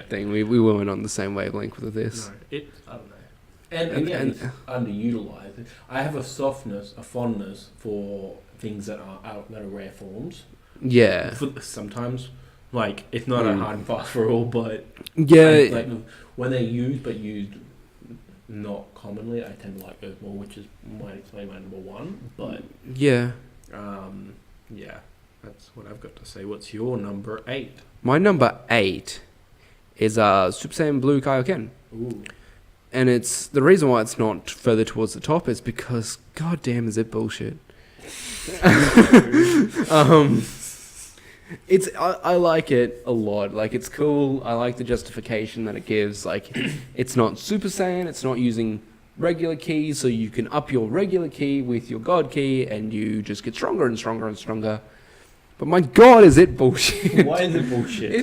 thing. We weren't on the same wavelength with this.
No, I don't know. And again, it's underutilized. I have a fondness for things that are rare forms.
Yeah.
Sometimes, like, it's not a hard and fast rule, but
yeah,
like when they're used not commonly, I tend to like those more, which might explain my number 1. But
yeah,
that's what I've got to say. What's your number 8?
My number 8 is Super Saiyan Blue Kaioken.
Ooh.
And it's the reason why it's not further towards the top is because goddamn is it bullshit. I like it a lot. Like, it's cool. I like the justification that it gives. Like, it's not Super Saiyan. It's not using regular keys, so you can up your regular key with your God key, and you just get stronger and stronger and stronger. But my God, is it bullshit?
Why is it bullshit?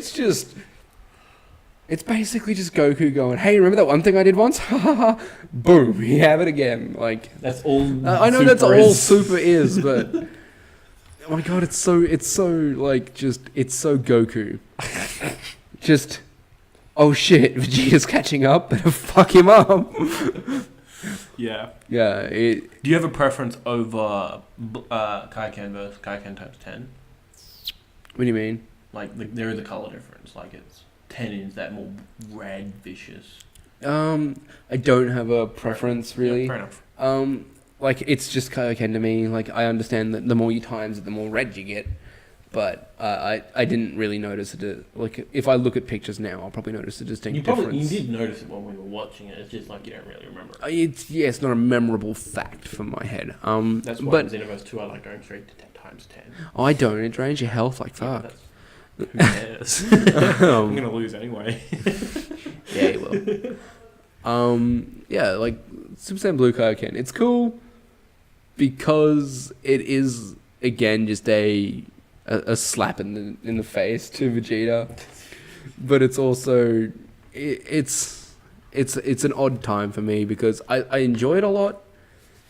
It's basically just Goku going, hey, remember that one thing I did once? Ha ha ha. Boom, you have it again. Like,
that's all.
I know that's all Super is, but oh my God, it's so like it's so Goku. Just, oh shit, Vegeta's catching up. Better fuck him up.
Yeah.
Yeah.
Do you have a preference over Kaioken versus Kaioken times 10?
What do you mean?
Like, there is a color difference. Like, it's 10 is that more red, vicious.
I don't have a preference really.
Yeah, fair enough.
Like, it's just Kaioken to me. Like, I understand that the more you times it, the more red you get. But I didn't really notice it. Like, if I look at pictures now, I'll probably notice a distinct difference.
You did notice it when we were watching it. It's just like you don't really remember it.
It's not a memorable fact from my head.
That's why in Xenoverse 2 I like going straight to 10 times 10.
I don't. It drains your health like fuck.
Who cares? I'm going to lose anyway.
Yeah, you will. Yeah, like, Super Saiyan Blue Kaioken. It's cool because it is, again, just a slap in the face to Vegeta, but it's also it's an odd time for me because I enjoy it a lot,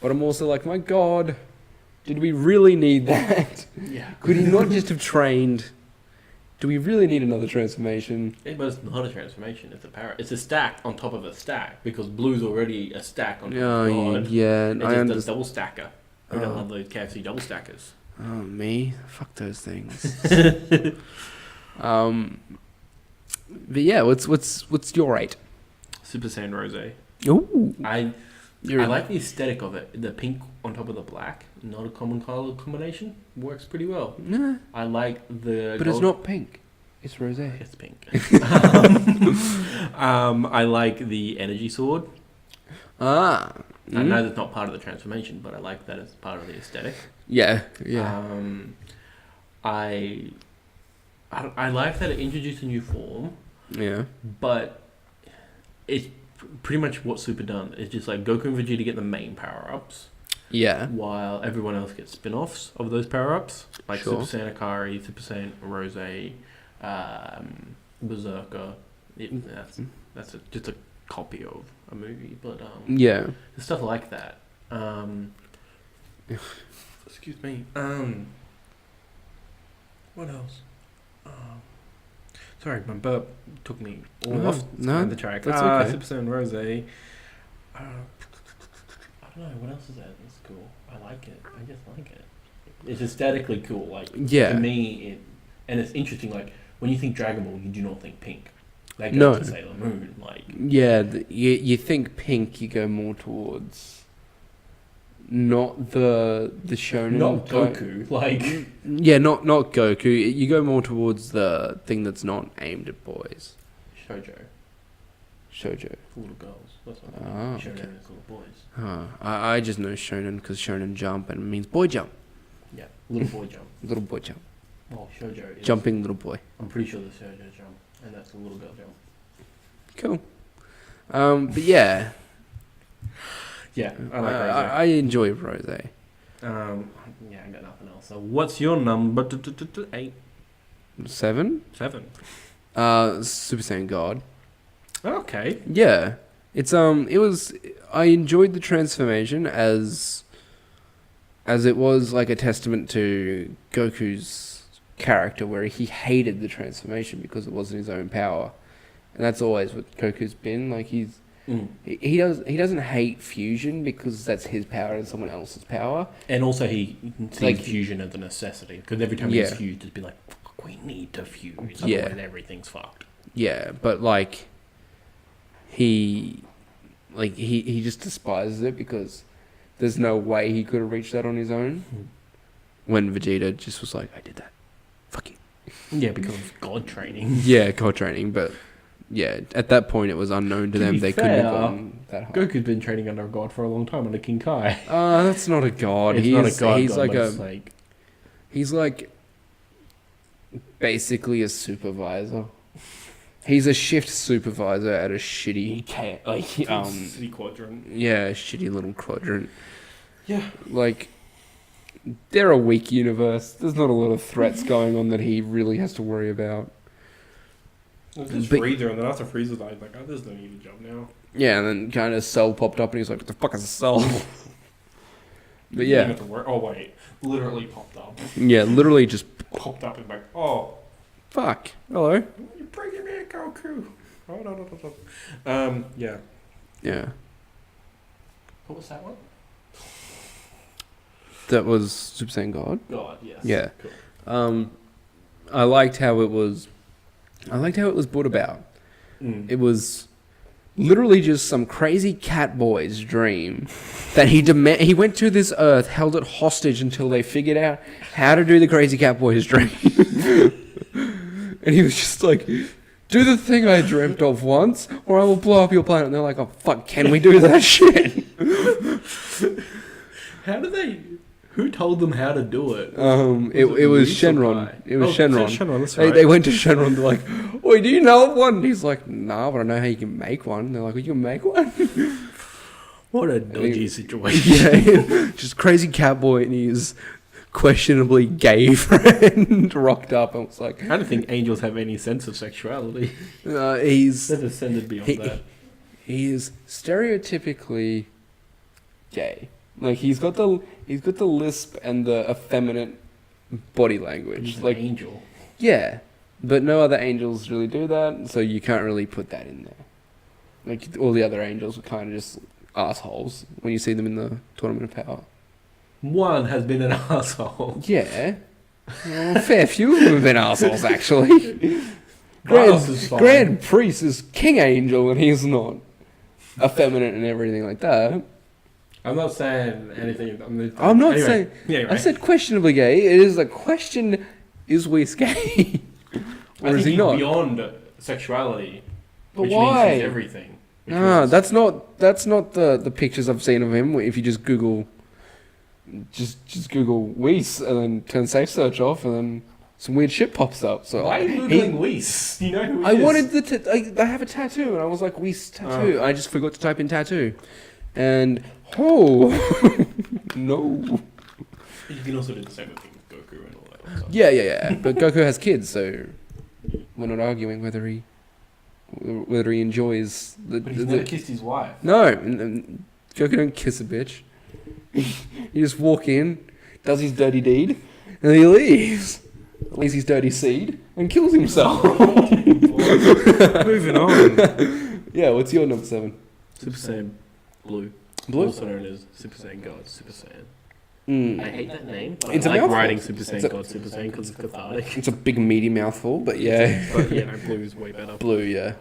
but I'm also like, my God, did we really need that?
Yeah.
Could he not just have trained? Do we really need another transformation?
But it's not a transformation. It's a it's a stack on top of a stack because Blue's already a stack on top of God.
Yeah,
it's just a double stacker. We don't love those KFC double stackers.
Oh, me? Fuck those things. But yeah, what's your rate?
Super Saiyan Rose.
Ooh,
I like the aesthetic of it. The pink on top of the black, not a common color combination, works pretty well.
nah,
I like the.
but it's not pink. It's rosé.
It's pink. I like the energy sword.
Ah,
I know that's not part of the transformation, but I like that as part of the aesthetic.
yeah.
I like that it introduced a new form,
Yeah.
but it's pretty much what Super done. It's just like Goku and Vegeta get the main power-ups,
Yeah.
while everyone else gets spin-offs of those power-ups, like
Sure.
Super Saiyan Akari, Super Saiyan Rose, Berserker. That's just a copy of a movie, but
Yeah.
stuff like that. Excuse me. What else? Sorry, my burp took me all off the track.
That's okay.
Super Saiyan Rose. I don't know, what else is that? That's cool. I like it. I just like it. It's aesthetically cool. Like,
Yeah.
to me, and it's interesting. Like, when you think Dragon Ball, you do not think pink. They
No.
go to Sailor Moon. Like,
Yeah, you think pink, you go more towards not the shonen.
not Goku. Like,
Yeah, not Goku. You go more towards the thing that's not aimed at boys.
Shoujo.
Shoujo.
For little girls. That's what
Ah,
Shonen
okay.
is little boys.
Huh. I just know shonen because shonen jump and it means boy jump.
Yeah, little boy jump.
Little boy jump.
Well, shoujo is...
Jumping little boy.
I'm pretty sure the shoujo jump, and that's the little girl jump.
Cool. But yeah.
Yeah, I like Rose.
I enjoy Rose.
Yeah, I got nothing else. So what's your number? 8?
7?
7.
Super Saiyan God.
Okay.
Yeah. It was, I enjoyed the transformation as it was like a testament to Goku's character, where he hated the transformation because it wasn't his own power. And that's always what Goku's been. Like, he doesn't hate fusion because that's his power and someone else's power.
And also he sees
Like,
fusion as a necessity, because every time he's fused, it'd be like, fuck, we need to fuse, otherwise everything's fucked.
Yeah, but like he just despises it because there's no way he could have reached that on his own. When Vegeta just was like, I did that. Fuck you.
Yeah, because of God training.
Yeah, God training, but yeah, at that point it was unknown to them.
be
They couldn't have
fair,
gone that high.
Goku's been training under a god for a long time, under King Kai.
That's not a god.
It's
He's
not a god,
he's like
but
a
it's like...
he's like basically a supervisor. He's a shift supervisor at a shitty
City quadrant.
yeah, a shitty little quadrant.
Yeah.
Like, they're a weak universe. There's not a lot of threats going on that he really has to worry about.
Well, just
But-
Freezer, and then after Freezer died, like, oh, there's no need to jump now.
Yeah, and then kind of Cell popped up and he's like, what the fuck is a Cell? But
You
yeah,
have to work. Oh, wait. Literally popped up.
yeah, literally just
Popped up and like, oh,
fuck. Hello.
you're bringing me a Goku. Oh, no. Yeah.
Yeah,
What was that one?
that was Super Saiyan God.
God, yes.
Yeah.
Cool.
I liked how it was brought about. It was literally just some crazy cat boy's dream that he went to this earth, held it hostage until they figured out how to do the crazy cat boy's dream. And he was just like, do the thing I dreamt of once, or I will blow up your planet. And they're like, oh fuck, can we do that shit?
How did they... Who told them how to do it?
It was Shenron.
Guy?
It was
Oh,
Shenron.
Shenron, that's right.
They went to Shenron. They're like, "Oi, do you know of one?" And he's like, "Nah, but I know how you can make one." They're like, "Well, you can make one?"
What a dodgy situation.
Yeah, just crazy cowboy and his questionably gay friend rocked up and was like,
I don't think angels have any sense of sexuality.
"He's
They've ascended beyond that.
he is stereotypically gay. Like he's got the lisp and the effeminate body language.
He's
Like
an angel.
yeah, but no other angels really do that, so you can't really put that in there. Like all the other angels are kind of just assholes when you see them in the Tournament of Power.
One has been an asshole.
Yeah, well, fair few of them have been assholes actually. Grand Priest is King Angel, and he's not effeminate and everything like that.
I'm not saying anything.
I'm not
anyway,
saying.
Anyway.
I said questionably gay. It is a question: is Whis gay, or is he not?
Beyond sexuality,
But
which
why?
means he's everything.
No, that's not the pictures I've seen of him. If you just Google, just Google Whis and then turn safe search off, and then some weird shit pops up. So
why are you googling Whis? You know who he
I
is.
wanted I have a tattoo, and I was like Whis tattoo. I just forgot to type in tattoo, and no.
You can also do the same thing with Goku and all that. Stuff.
Yeah. But Goku has kids, so we're not arguing whether he enjoys the.
But he's never kissed his wife.
No, and Goku don't kiss a bitch. He just walk in, does his dirty deed, and he leaves. Leaves his dirty seed and kills himself.
Moving on.
Yeah, what's your number 7?
Super Saiyan Blue.
Blue?
Also known as Super Saiyan God, Super Saiyan.
Mm.
I hate that name, but
It's
I
a
like
mouthful.
writing Super
It's
Saiyan
a-
God, Super Saiyan because it's cathartic.
It's a big meaty mouthful, but yeah.
But yeah, no, Blue is way better.
Blue, yeah.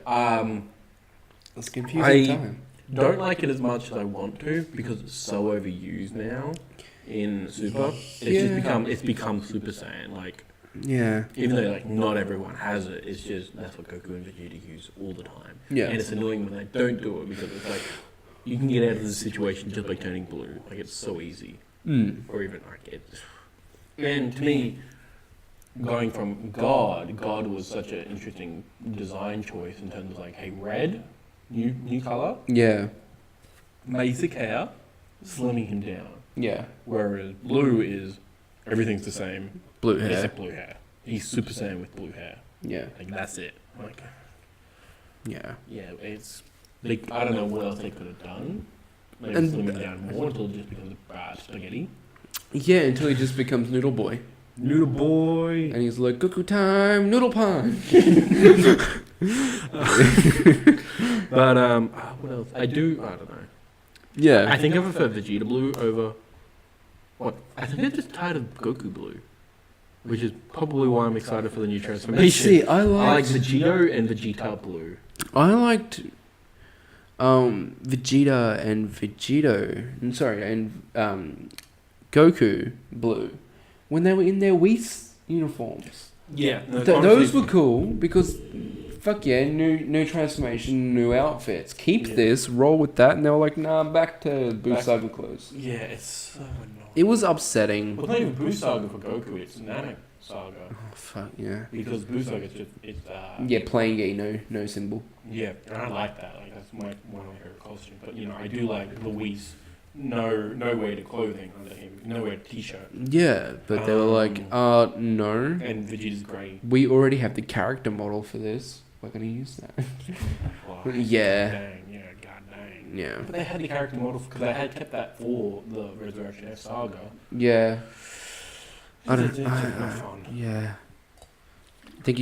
It's confusing
I-
time.
Don't like it as much as I want to because it's so overused now in Super. It's become Super Saiyan. Like,
Yeah.
even though like not everyone has it, it's just that's what Goku and Vegeta use all the time.
Yeah.
And it's annoying when they don't do it because it's like you can get out of the situation just by turning blue. Like it's so easy.
Mm.
Or even like it. And to me, going from God was such an interesting design choice in terms of like, hey, red, new color,
Yeah.
basic hair, slimming him down.
Yeah.
Whereas blue is everything's the same
Blue hair.
except blue hair. He's Super Saiyan with blue hair.
Yeah.
Like that's it. Like
Yeah.
yeah, it's like I don't know what else they could have done. Maybe
And-
slim him down more until it just becomes spaghetti.
Yeah, until he just becomes Noodle Boy.
Noodle boy.
And he's like, Goku time, Noodle Pond.
But what else? I don't know.
Yeah.
I think I prefer Vegeta Blue over what? I think I'm just tired of Goku Blue, which is probably why I'm excited for the new transformation.
See, I
I like
liked
Vegito and Vegeta Blue.
Vegeta and Vegito. And Goku Blue when they were in their Whis uniforms.
Yeah,
Those were cool because fuck yeah, new transformation, new outfits. Keep
Yeah.
this, roll with that, and they were like, nah, back to Boo Saga clothes.
Yeah, it's so annoying.
It was upsetting.
Well, it's not even Boo Saga for Goku. It's Namek Saga
Oh, fuck yeah.
because Boo Saga is just
Yeah, playing gay, no symbol.
Yeah, and I like that. Like that's one of my favorite costumes. But you know, I do like Luis. No way to clothing under him. No way to t-shirt.
Yeah, but they were like, no.
And Vegeta's grey.
We already have the character model for this. We're gonna use that.
Oh,
Yeah.
Dang, yeah, god dang.
Yeah.
But they had the character model because they had kept that for the Resurrection F saga.
Yeah. I don't.
It's just not fun.
Yeah. I think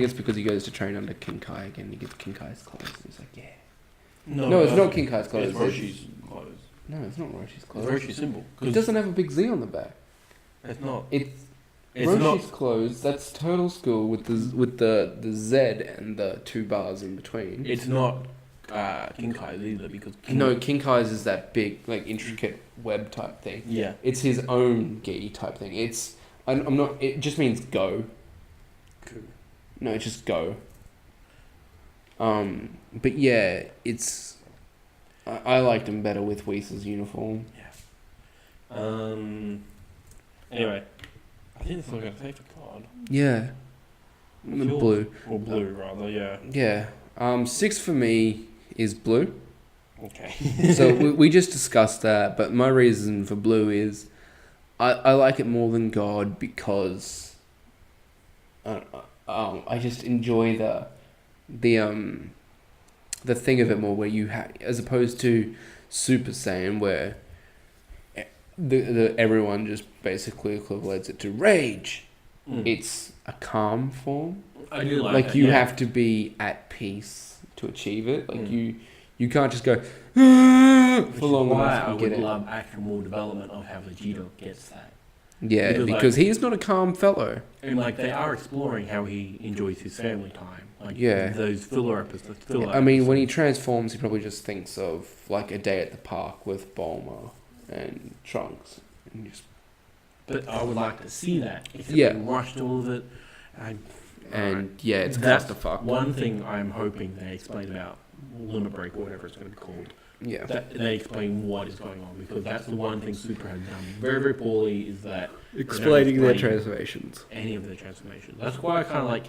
it's because he goes to train under King Kai again. He gets King Kai's clothes. And he's like, yeah. No, it's not King Kai's clothes.
It's Roshi's clothes.
No, it's not Roshi's
It's
clothes.
Roshi's symbol.
It doesn't have a big Z on the back.
It's not.
It's
It's not.
Roshi's clothes. That's Turtle School with the Z and the 2 bars in between.
It's not King Kai's either because
King Kai's is that big, like, intricate web type thing.
Yeah.
It's his own gi type thing. I'm not. It just means go.
Cool.
No, it's just go. But yeah, it's. I liked him better with Whis' uniform.
Anyway, I think that's all I gotta say for God.
Yeah. Blue.
Or blue, rather. Yeah.
Yeah. 6 for me is blue.
Okay.
So we just discussed that, but my reason for blue is I like it more than God because I just enjoy the thing of it more, where you have, as opposed to Super Saiyan, where the everyone just basically equivalents it to rage. It's a calm form.
I do like
Like
that,
you
yeah.
have to be at peace to achieve it. Like you can't just go for long
why
enough
I
and
would
get it.
love actual more development of how Vegeta gets that.
Yeah, because he's not a calm fellow.
And like they are exploring how he enjoys his family time. Like
Yeah.
those filler episodes.
I mean, when he transforms, he probably just thinks of like a day at the park with Bulma and Trunks. And just...
But I would like to see that. Except
Yeah.
we rushed all of it.
Yeah, it's
that's
clusterfuck.
one thing I'm hoping they explain about Limit Break or whatever it's going to be called.
Yeah.
That they explain what is going on, because that's the one thing Super has done very, very poorly, is that
Explaining their
explain
transformations.
any of their transformations. That's why I kind of like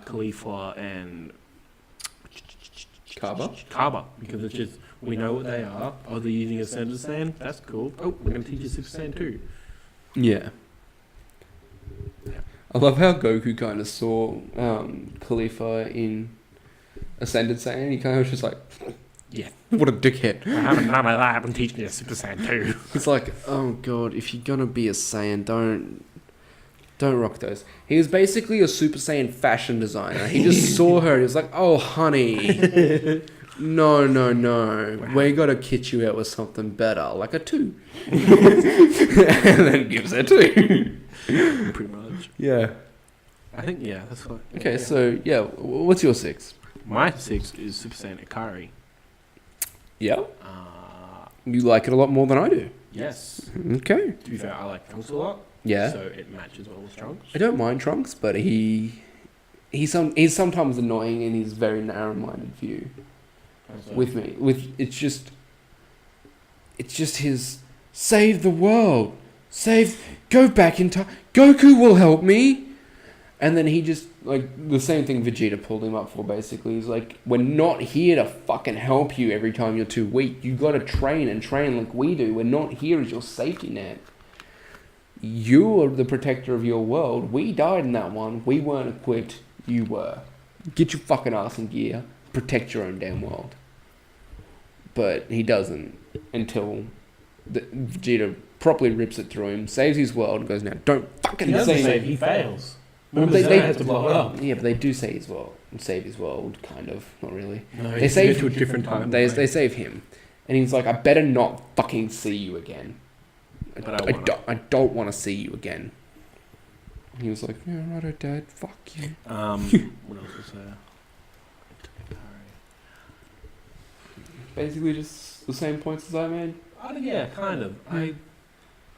Khalifa and Kaba, because it's just, we know what they are. Oh, they're using a Super Saiyan? That's cool. Oh, we're going to teach you Super Saiyan too.
Yeah. I love how Goku kind of saw Khalifa in Ascended Saiyan. He kind of was just like,
yeah,
what a dickhead.
I haven't none of that. I'm teaching you Super Saiyan too.
It's like, oh god, if you're gonna be a Saiyan, don't rock those. He was basically a Super Saiyan fashion designer. He just saw her and he was like, oh honey, no, wow. We gotta kit you out with something better, like a 2. And then gives her 2.
Pretty much.
Yeah.
I think, yeah, that's what.
Okay,
yeah.
so yeah, what's your 6?
My 6 is Super Saiyan Ikari.
Yeah. You like it a lot more than I do.
Yes.
Okay.
To be fair, I like Trunks a lot.
Yeah.
So it matches well with Trunks.
I don't mind Trunks, but he's sometimes annoying in his very narrow-minded view. With me, it's just his save the world, go back in time. Goku will help me, and then he just like the same thing Vegeta pulled him up for. Basically, he's like, we're not here to fucking help you every time you're too weak. You got to train like we do. We're not here as your safety net. You are the protector of your world. We died in that one. We weren't equipped. You were. Get your fucking ass in gear. Protect your own damn world. But he doesn't until Vegeta properly rips it through him, saves his world, and goes, now don't fucking
say he fails.
Well,
they have to blow it up.
Yeah, but they do save his world. Save his world, kind of. Not really.
No,
they save
to a different time.
They save him. And he's like, I better not fucking see you again.
But
I don't want to see you again. And he was like, yeah, righto, Dad. Fuck you.
What else was there?
Basically just the same points as I made.
Yeah, kind of.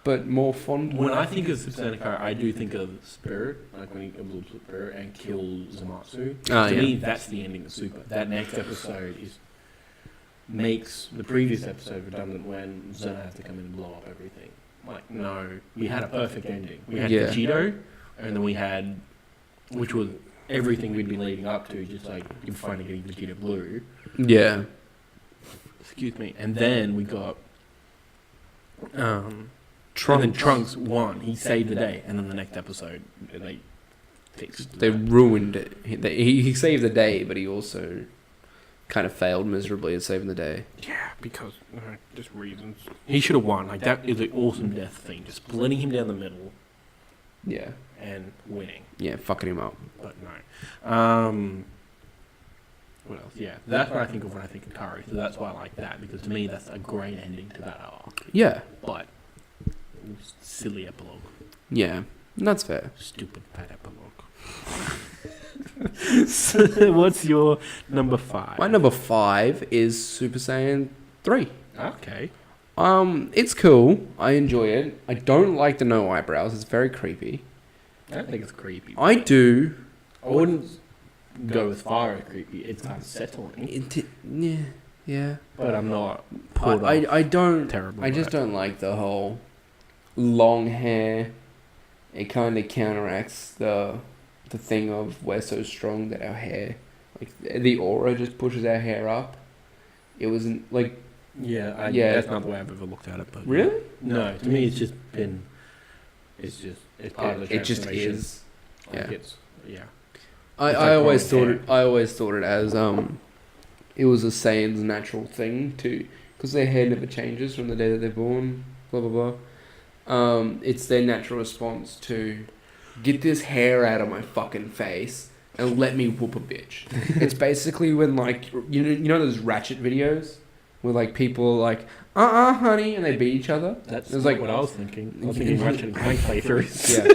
But more fond.
When I think of Super Saiyan Ikari, I do think of Spirit, like when he absorbs Spirit and kills Zamasu. To me, that's the ending of Super. That next episode makes the previous episode redundant when Zona has to come in and blow up everything. Like, no, we had a perfect ending. We had Vegito, and then we had, which was everything we'd been leading up to, just like you're finally getting Vegeta Blue.
Yeah.
Excuse me. And then we got
Trunks.
And then Trunks won. He saved the day. And then the next episode, they fixed.
They ruined it. He saved the day, but he also kind of failed miserably at saving the day.
Yeah, because just reasons. He should have won. Like, that is an awesome death thing. Just splitting him down the middle.
Yeah.
And winning.
Yeah, fucking him up.
But no. What else? Yeah, that's what I think of when I think of Kari. So that's why I like that, because to me that's a great ending to that arc.
Yeah.
But silly epilogue.
Yeah, that's fair.
Stupid bad epilogue. So what's your number 5?
My number 5 is Super Saiyan 3.
Okay.
It's cool. I enjoy it. I don't like the no eyebrows. It's very creepy.
I don't think it's creepy.
I do.
I wouldn't go as far as creepy. It's unsettling.
Yeah.
But I'm not.
I don't.
Terrible.
I just don't like the whole long hair. It kind of counteracts the thing of we're so strong that our hair, like the aura, just pushes our hair up. It wasn't like.
Yeah. That's not the way I've ever looked at it. But
really?
No. To me, it's just been. It's part of the
it just
transformation.
is.
Like
Yeah. I always thought it as it was a Saiyan's natural thing to, because their hair never changes from the day that they're born. Blah blah blah. It's their natural response to get this hair out of my fucking face and let me whoop a bitch. It's basically when, like, you know those Ratchet videos where like people are like, honey, and they beat each other.
That's
It was like
what I was thinking. I was thinking Ratchet and Clank playthroughs.
Yeah.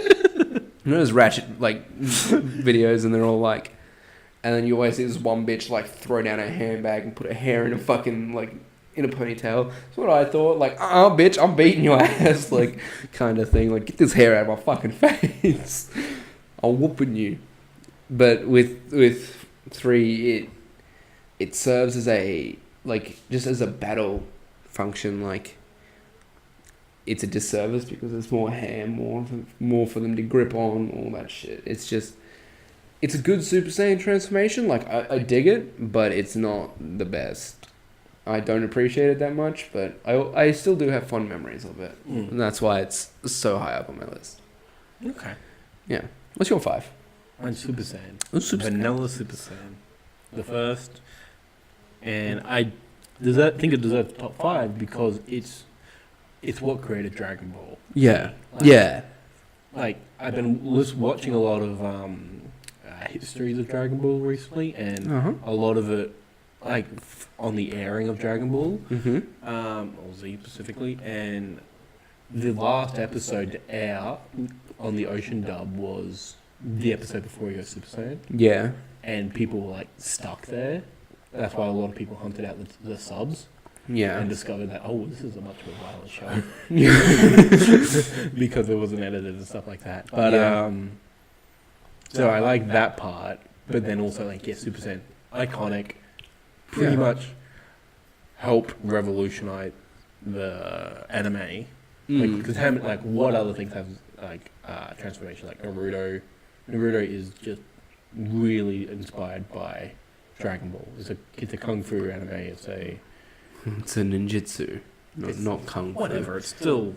You know those Ratchet like videos, and they're all like, and then you always see this one bitch like throw down her handbag and put her hair in a fucking like in a ponytail. That's what I thought. Like, bitch, I'm beating your ass, like kind of thing. Like, get this hair out of my fucking face. I'm whooping you. But with 3, it serves as a like just as a battle function. Like, it's a disservice because there's more hair, more for them to grip on, all that shit. It's just, it's a good Super Saiyan transformation. Like, I dig it, but it's not the best. I don't appreciate it that much, but I still do have fond memories of it. And that's why it's so high up on my list.
Okay.
Yeah. What's your 5?
Mine's Super Saiyan.
Super
Vanilla Super Saiyan. The first. And I think it deserves top 5 because it's what created Dragon Ball.
Yeah.
Like,
Yeah.
Like, I've been watching a lot of histories of Dragon Ball recently, and a lot of it, like, on the airing of Dragon Ball, or Z specifically, and the last episode to air on the Ocean dub was the episode before he goes Super Saiyan.
Yeah.
And people were, like, stuck there. That's why a lot of people hunted out the subs.
Yeah.
And discovered that, this is a much more violent show. Because it wasn't edited and stuff like that. But, so I like that part. But then also, like, Super Saiyan, iconic, pretty much helped revolutionize the anime. Because, like, what other things have, like, transformation? Like, Naruto. Naruto is just really inspired by Dragon Ball. It's a kung fu anime. It's a
ninjutsu, not kung fu.
Whatever. It's still.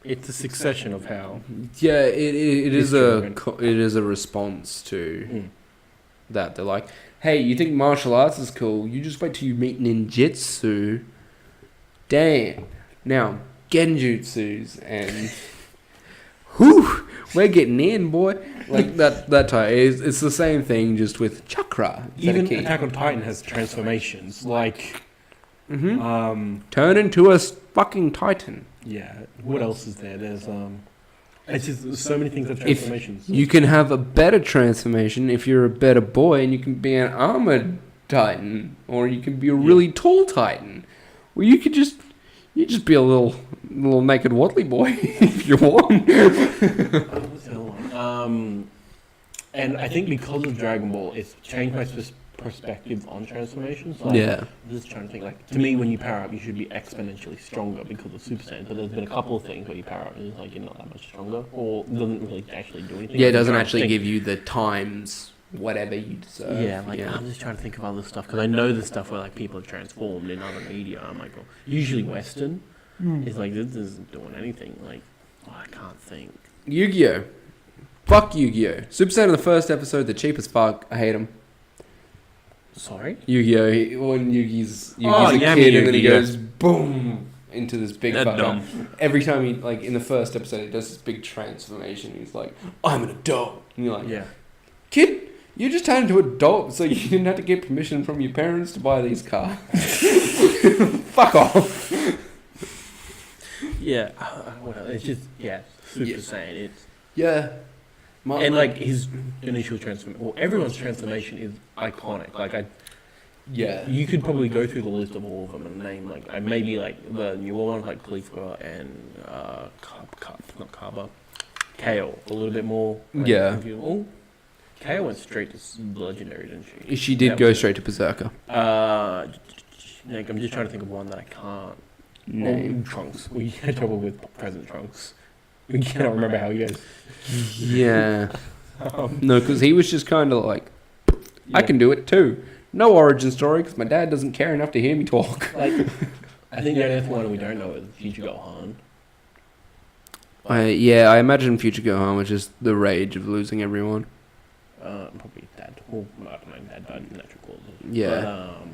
It's a succession of how.
Yeah, it is a response to that. They're like, hey, you think martial arts is cool? You just wait till you meet ninjutsu. Damn. Now genjutsus and. Whew, we're getting in, boy. Like that type. It's the same thing, just with chakra.
Even Attack on Titan has transformations. Like,
turn into a fucking titan.
Yeah. What else is there? There's it's just there's so many things have transformations.
You can have a better transformation if you're a better boy, and you can be an armored titan, or you can be a really tall titan, or you could just be a little naked waddly boy if you want.
And I think because of Dragon Ball, it's changed my perspective on transformations. Like, I'm just trying to think, like, to me, when you power up, you should be exponentially stronger because of Super Saiyan. But there's been a couple of things where you power up and it's like you're not that much stronger, or it doesn't really actually do anything.
Yeah, it doesn't actually give you the times whatever you deserve.
Yeah, I'm just trying to think of other stuff because I know the stuff where like people are transformed in other media. I'm like, well, usually Western is like this isn't doing anything. Like, I can't think.
Yu-Gi-Oh. Fuck Yu-Gi-Oh. Super Saiyan in the first episode, the cheapest fuck. I hate him.
Sorry?
Yu-Gi-Oh. When Yugi's a kid and then he goes boom into this big fucker. Every time he, like, in the first episode, he does this big transformation. He's like, I'm an adult. And you're like, kid, you just turned into an adult so you didn't have to get permission from your parents to buy these cards. Fuck off.
Yeah. It's just, Super Saiyan. It's...
Yeah.
And like his initial transformation, everyone's transformation is iconic. Like you could probably go through the list of all of them and name like maybe like the newer ones like Khalifa and not Kaba, Kale a little bit more. Like, Kale went straight to legendary, didn't she?
She did go straight to Berserker.
Like, I'm just trying to think of one that I can't name. Trunks. We had trouble with President Trunks. We cannot remember how he goes.
Yeah. No, because he was just kind of like, I can do it too. No origin story because my dad doesn't care enough to hear me talk.
Like, I think the only one we don't know is Future Gohan.
I imagine Future Gohan was just the rage of losing everyone.
Probably Dad. Well, I don't know, Dad died in natural causes.
Yeah.
But,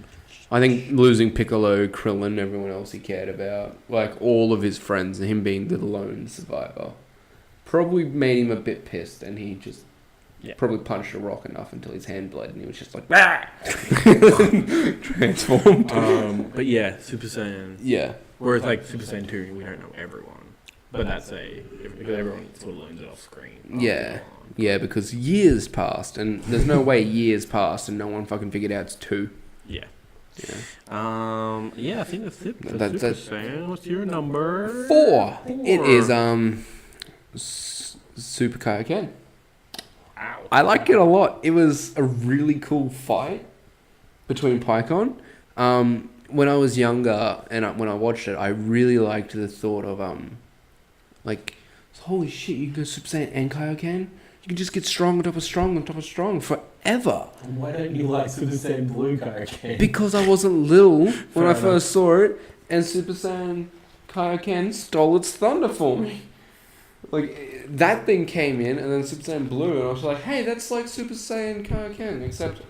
I think losing Piccolo, Krillin, everyone else he cared about, like all of his friends, and him being the lone survivor, probably made him a bit pissed, and he just
Yeah.
Probably punched a rock enough until his hand bled, and he was just like, ah! Transformed.
But yeah, Super Saiyan.
Yeah.
Whereas like Super Saiyan 2, we don't know everyone. But that's because everyone sort of learns it off screen.
Yeah. Yeah, because years passed, and there's no way years passed and no one fucking figured out it's 2.
Yeah.
Yeah.
I think that's it. For
That's
Super Saiyan. What's your number?
4. It is Super Kaioken.
Ow.
I liked it a lot. It was a really cool fight between Pycon. When I was younger and when I watched it, I really liked the thought of like, holy shit, you can go Super Saiyan and Kaioken. You can just get strong on top of strong on top of strong forever.
Why don't you like Super Saiyan Blue Kaioken?
Because I wasn't little when I first saw it, and Super Saiyan Kaioken stole its thunder for me. Like, that thing came in, and then Super Saiyan Blue, and I was like, hey, that's like Super Saiyan Kaioken, except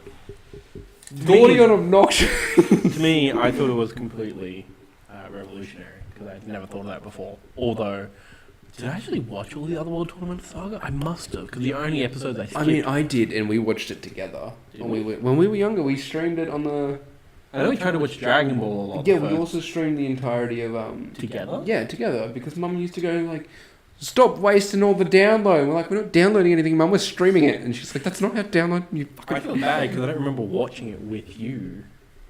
gaudy and obnoxious.
To me, I thought it was completely revolutionary, because I'd never thought of that before. Although, did I actually watch all the other World Tournament Saga? I must have, because the only episodes I skipped...
I mean, I did, and we watched it together. When we were younger, we streamed it on the...
I know we tried to watch Dragon Ball a lot.
Yeah, we also streamed the entirety of...
Together?
Yeah, together, because Mum used to go, like, stop wasting all the download. We're like, we're not downloading anything, Mum, we're streaming it. And she's like, that's not how download... You fucking...
I feel bad, because I don't remember watching it with you.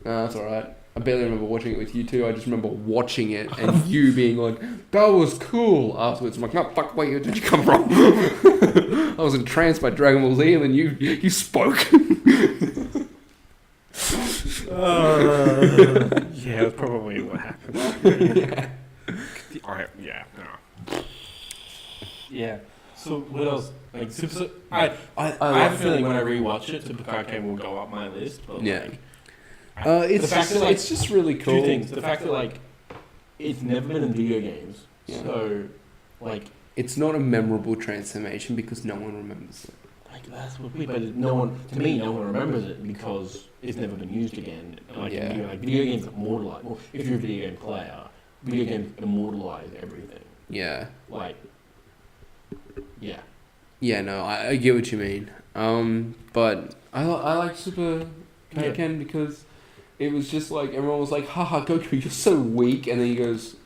No, that's alright. I barely remember watching it with you two. I just remember watching it and you being like, that was cool. Afterwards, I'm like, no, fuck, where did you come from? I was entranced by Dragon Ball Z and then you spoke.
Yeah, that's probably what happened. Yeah. So what else? Like Super. I have a feeling when I rewatch it, Super Kaioken will go up my list. But
yeah.
Like,
It's just really cool.
Two things. The fact that like it's never been in video games, so like
it's not a memorable transformation because no one remembers it.
Like that's what we. But no one remembers it because it's never been used again. Like video games immortalize. Well, if you're a video game player, video games immortalize everything.
Yeah.
Like. Yeah.
Yeah. No, I get what you mean. But I like Super Kaioken because. It was just like, everyone was like, haha, Goku, you're so weak. And then he goes,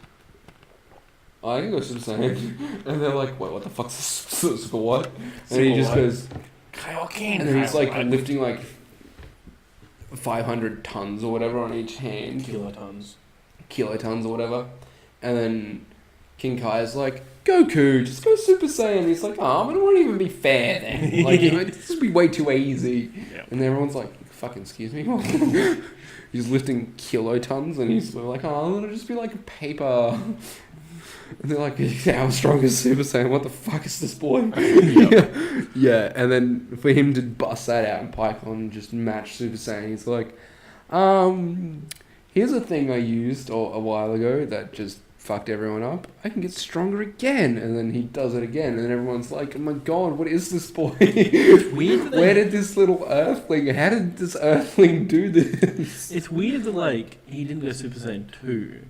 I can go Super Saiyan. And they're like, wait, what the fuck's Super what? And he just goes,
Kaioken.
And then he's like lifting like 500 tons or whatever on each hand. Kilotons or whatever. And then King Kai is like, Goku, just go Super Saiyan. He's like, oh, but it won't even be fair then. Like, this would be way too easy.
Yep.
And everyone's like, fucking excuse me? He's lifting kilotons and he's like, oh, it'll just be like a paper. And they're like, how strong is Super Saiyan? What the fuck is this boy? Yeah, and then for him to bust that out and Pycon just match Super Saiyan, he's like, here's a thing I used a while ago that just fucked everyone up. I can get stronger again. And then he does it again. And everyone's like, oh my god, what is this boy?
It's weird.
Where did this little earthling, how did this earthling do this?
It's weird that, like, he didn't go Super Saiyan 2.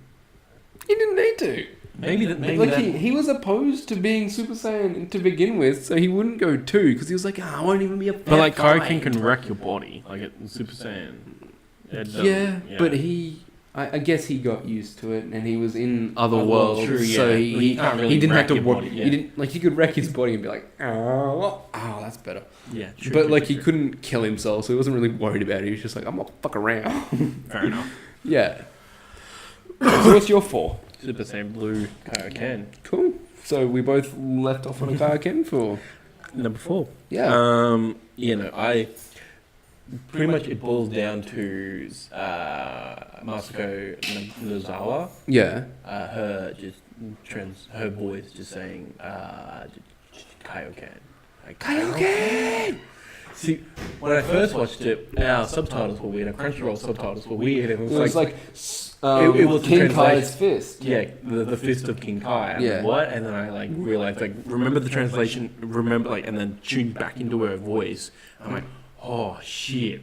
He didn't need to.
Maybe
he was opposed to being Super Saiyan to begin with, so he wouldn't go 2, because he was like, I won't even be a fat
But, like,
guy.
Kaioken can wreck your body. Like, Super Saiyan.
Yeah, but I guess he got used to it, and he was in other worlds,
true, yeah.
so he didn't have to work.
Body, yeah.
He didn't he could wreck his body and be like, oh, that's better.
Yeah, true.
But he couldn't kill himself, so he wasn't really worried about it. He was just like, I'm gonna fuck around.
Fair enough.
Yeah. So what's your 4?
Super Saiyan Blue Kaioken.
Cool. So we both left off on a Kaioken for
number 4.
Yeah.
I pretty much it boils down to Masako Nozawa.
Yeah.
Her voice just saying Kaioken. Like,
Kaioken!
See, when I first watched it, our subtitles were weird. Our Crunchyroll subtitles were weird.
It was like
it was
King Kai's fist.
Yeah, the fist of King Kai. And what? And then I realized remember the translation. And then tuned back into her voice. I'm like, oh shit!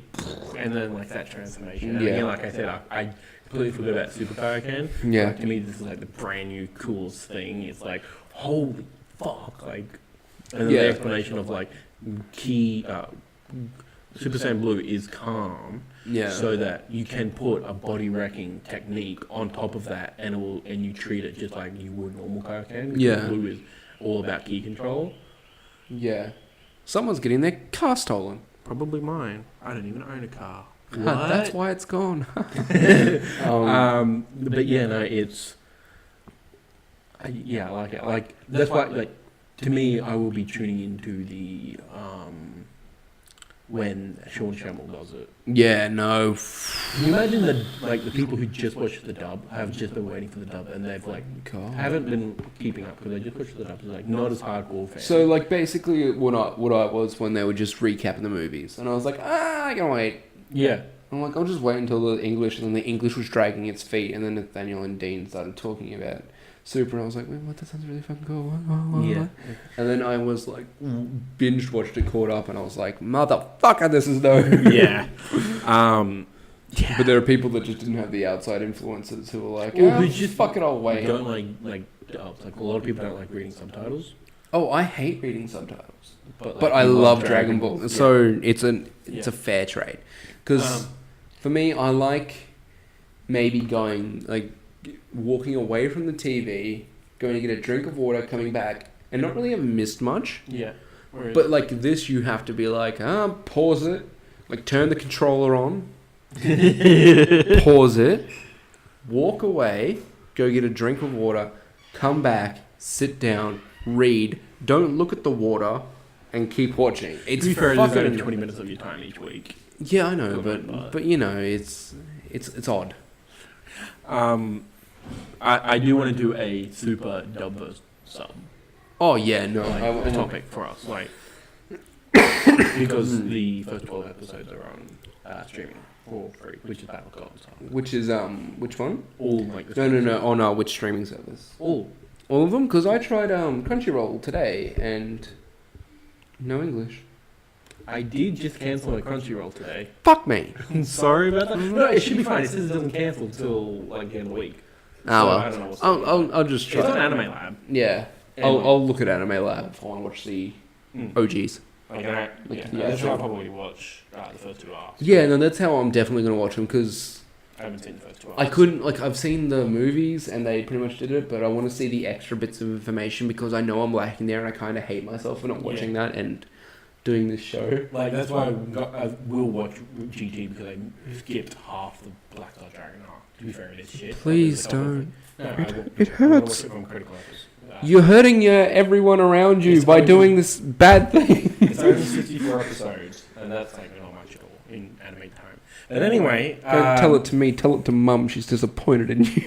And then that transformation. And again, like I said, I completely forgot about Super Kaioken.
Yeah.
Like, to me, this is the brand new coolest thing. It's like, holy fuck! And then the explanation of Super Saiyan Blue is calm,
Yeah.
so that you can put a body wrecking technique on top of that, and you treat it just like you would normal Kaioken. Because
Yeah.
Blue is all about ki control.
Yeah. Someone's getting their car stolen.
Probably mine. I don't even own a car.
That's why it's gone.
But yeah, no, it's. I like it. Like that's why, like, to me, I will be tuning into the when Sean Shamble does it.
Yeah, no.
Can you imagine the people who just watched the dub have just been waiting for the dub, and they've
God.
haven't been keeping up because they just watched the dub. They're not as hardcore fans.
So like basically what I was when they were just recapping the movies, and I was like, I can wait.
Yeah.
I'm like, I'll just wait until the English, and then the English was dragging its feet, and then Nathaniel and Dean started talking about Super, and I was like, wait, what? That sounds really fucking cool. What?
Yeah.
And then I was like, binge watched it, caught up, and I was like, motherfucker, this is no.
Yeah. Yeah.
But there are people that just didn't have the outside influences who were like,
who just
fuck it, I'll wait.
Don't like dubs. Like a lot of people don't like reading subtitles.
Oh, I hate reading subtitles,
But
I
you
love Dragon Ball.
Yeah.
So it's a
Yeah.
fair trade, because for me, I like maybe going walking away from the TV, going to get a drink of water, coming back, and not really have missed much.
Yeah. Whereas,
But like this, you have to be like, pause it, like turn the controller on, pause it, walk away, go get a drink of water, come back, sit down, read, don't look at the water, and keep watching. It's
to be fair, there's
fucking
only 20 minutes of your time each week.
Yeah, I know,
But-
but you know, it's odd.
I do want to do a super dub versus sub
Oh yeah, no, I want
topic for us, because the first 12 episodes are on streaming for free, which is Battlefield.
Which is which one?
All the
No. Oh no, which streaming service?
all.
All of them? Because I tried Crunchyroll today and no English.
I did just cancel my Crunchyroll today.
Fuck me.
Sorry about that. No, it should be fine. It says it doesn't cancel until the end of the week.
Ah well.
I don't know what's going on.
I'll just
It's on
try.
Anime Lab.
Yeah. I'll look at Anime Lab if I want to watch the OGs.
That's why I probably watch the first two arcs.
Yeah, no, that's how I'm definitely gonna watch them because
I haven't seen the first two arcs.
I couldn't I've seen the movies and they pretty much did it, but I want to see the extra bits of information because I know I'm lacking there, and I kind of hate myself for not watching that and doing this show.
That's why I will watch GT because I skipped half the Black Star Dragon arc. To be fair, it is shit.
Please
Like, there's a
don't.
couple of things-
It
I wanna
hurts.
watch it from critical access.
You're hurting everyone around you
It's
by
only-
doing this bad thing.
It's only 64 episodes, and that's not much at all in anime time. But anyway,
Don't tell it to me. Tell it to Mum. She's disappointed in you.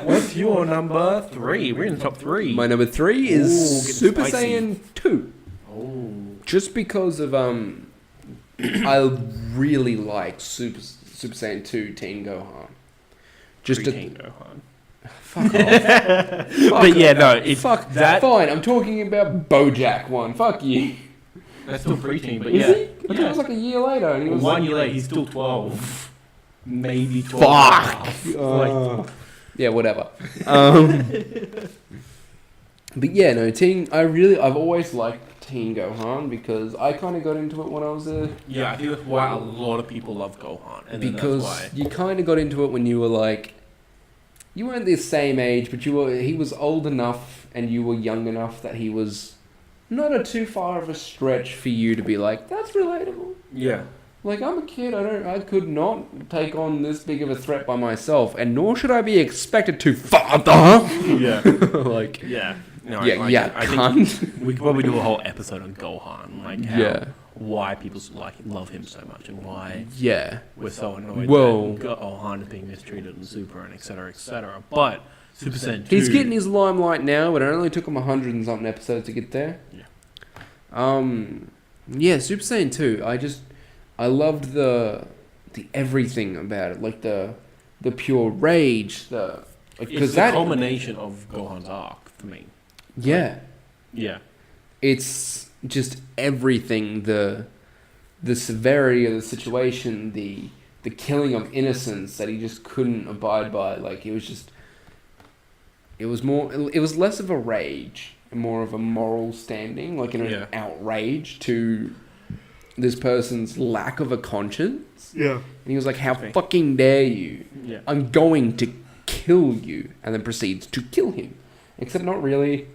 What's your number 3? We're in the top 3.
My number 3
Ooh,
is
get
Super
spicy.
Saiyan 2.
Oh,
Just because of I really like Super Saiyan 2 Teen Gohan. Just a
Gohan.
fuck off.
But yeah, no, it's
Fuck
that.
Fine, I'm talking about BoJack one. Fuck you.
That's still preteen, but
Is
yeah.
he? I thought it was like a year later, and he was
1 year later, he's still 12. Maybe 12.
Fuck. Yeah, whatever. But yeah, no, I've always liked Teen Gohan because I kind of got into it when I was
Yeah, I think that's why a lot of people love Gohan. And then
because
that's why.
you kind of got into it when you were like, you weren't the same age, but he was old enough and you were young enough that he was not a too far of a stretch for you to be like, that's relatable.
Yeah.
Like, I'm a kid, I could not take on this big of a threat by myself, and nor should I be expected to, father!
Yeah.
Like,
Yeah. No,
I
think
can't.
we could probably do a whole episode on Gohan, like how,
Yeah.
why people love him so much, and why
Yeah.
we're so annoyed
Well-
that Gohan is being mistreated in Super, and etc. etc. But Super Saiyan 2,
He's getting his limelight now, but it only took him 100 and something episodes to get there.
Yeah.
Yeah, Super Saiyan 2, I loved the everything about it, like the pure rage,
it's the culmination of Gohan's arc for me.
Yeah.
Yeah.
It's just everything, the severity of the situation, the killing of innocents that he just couldn't abide by. Like, it was less of a rage more of a moral standing, like in an
Yeah.
outrage to this person's lack of a conscience.
Yeah.
And he was like, how
Okay.
fucking dare you?
Yeah.
I'm going to kill you. And then proceeds to kill him. Except not really.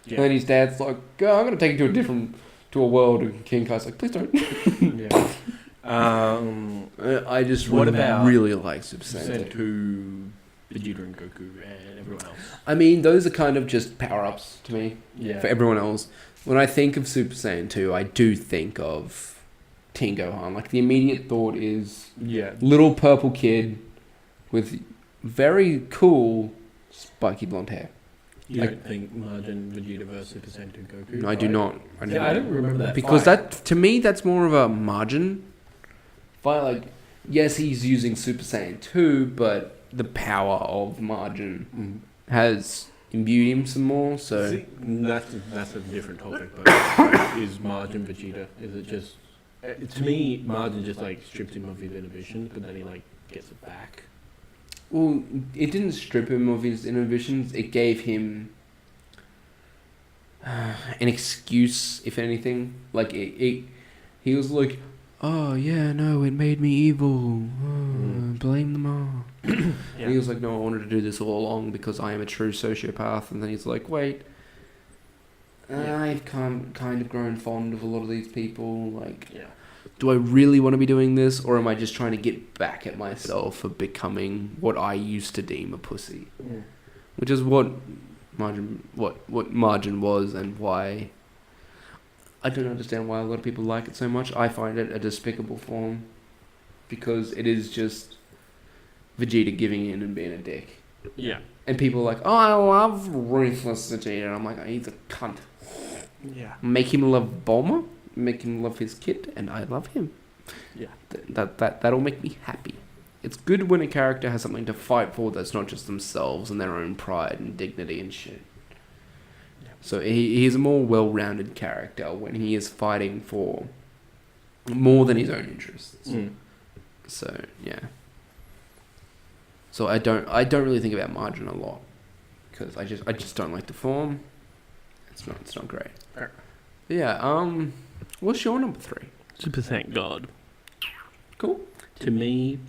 Yeah.
And then his dad's like, "Go, I'm going to take you to a world." And King Kai's like, "Please don't."
Yeah.
I just
What about
really like Super Saiyan
Sent
2.
to Vegeta and Goku and everyone else.
I mean, those are kind of just power-ups to me.
Yeah.
For everyone else. When I think of Super Saiyan 2, I do think of Teen Gohan. Like, the immediate thought is
Yeah.
little purple kid with very cool spiky blonde hair.
You
Like-
don't think Margin Vegeta versus Super Saiyan 2 Goku?
No, I do
right?
not.
Yeah, I don't remember that.
Because
fight.
that, to me, that's more of a margin fight. Like, yes, he's using Super Saiyan 2, but the power of margin has imbued him some more. So
See, that's a different topic. But is Margin Vegeta? Is it just to me? Margin just like stripped him of his inhibitions, but then he like gets it back.
well, it didn't strip him of his inhibitions. It gave him an excuse, if anything. Like he was like, "Oh yeah, no, it made me evil. Blame them all."
Yeah.
And he was like, "No, I wanted to do this all along because I am a true sociopath." And then he's like, "Wait,
Yeah.
I've kind of grown fond of a lot of these people. Like,
Yeah.
do I really want to be doing this, or am I just trying to get back at myself for becoming what I used to deem a pussy?" Which is what Margin was, and why I don't understand why a lot of people like it so much. I find it a despicable form because it is just Vegeta giving in and being a dick.
Yeah.
And people are like, "Oh, I love ruthless Vegeta," and I'm like, "He's a cunt."
Yeah.
Make him love Bulma, make him love his kid, and I love him.
Yeah.
That'll make me happy. It's good when a character has something to fight for that's not just themselves and their own pride and dignity and shit.
Yeah.
So he's a more well-rounded character when he is fighting for more than his own interests. So yeah. So I don't really think about Margin a lot because I just don't like the form. It's not great.
Fair.
But yeah. What's your number 3?
Super Thank God.
Cool.
To me,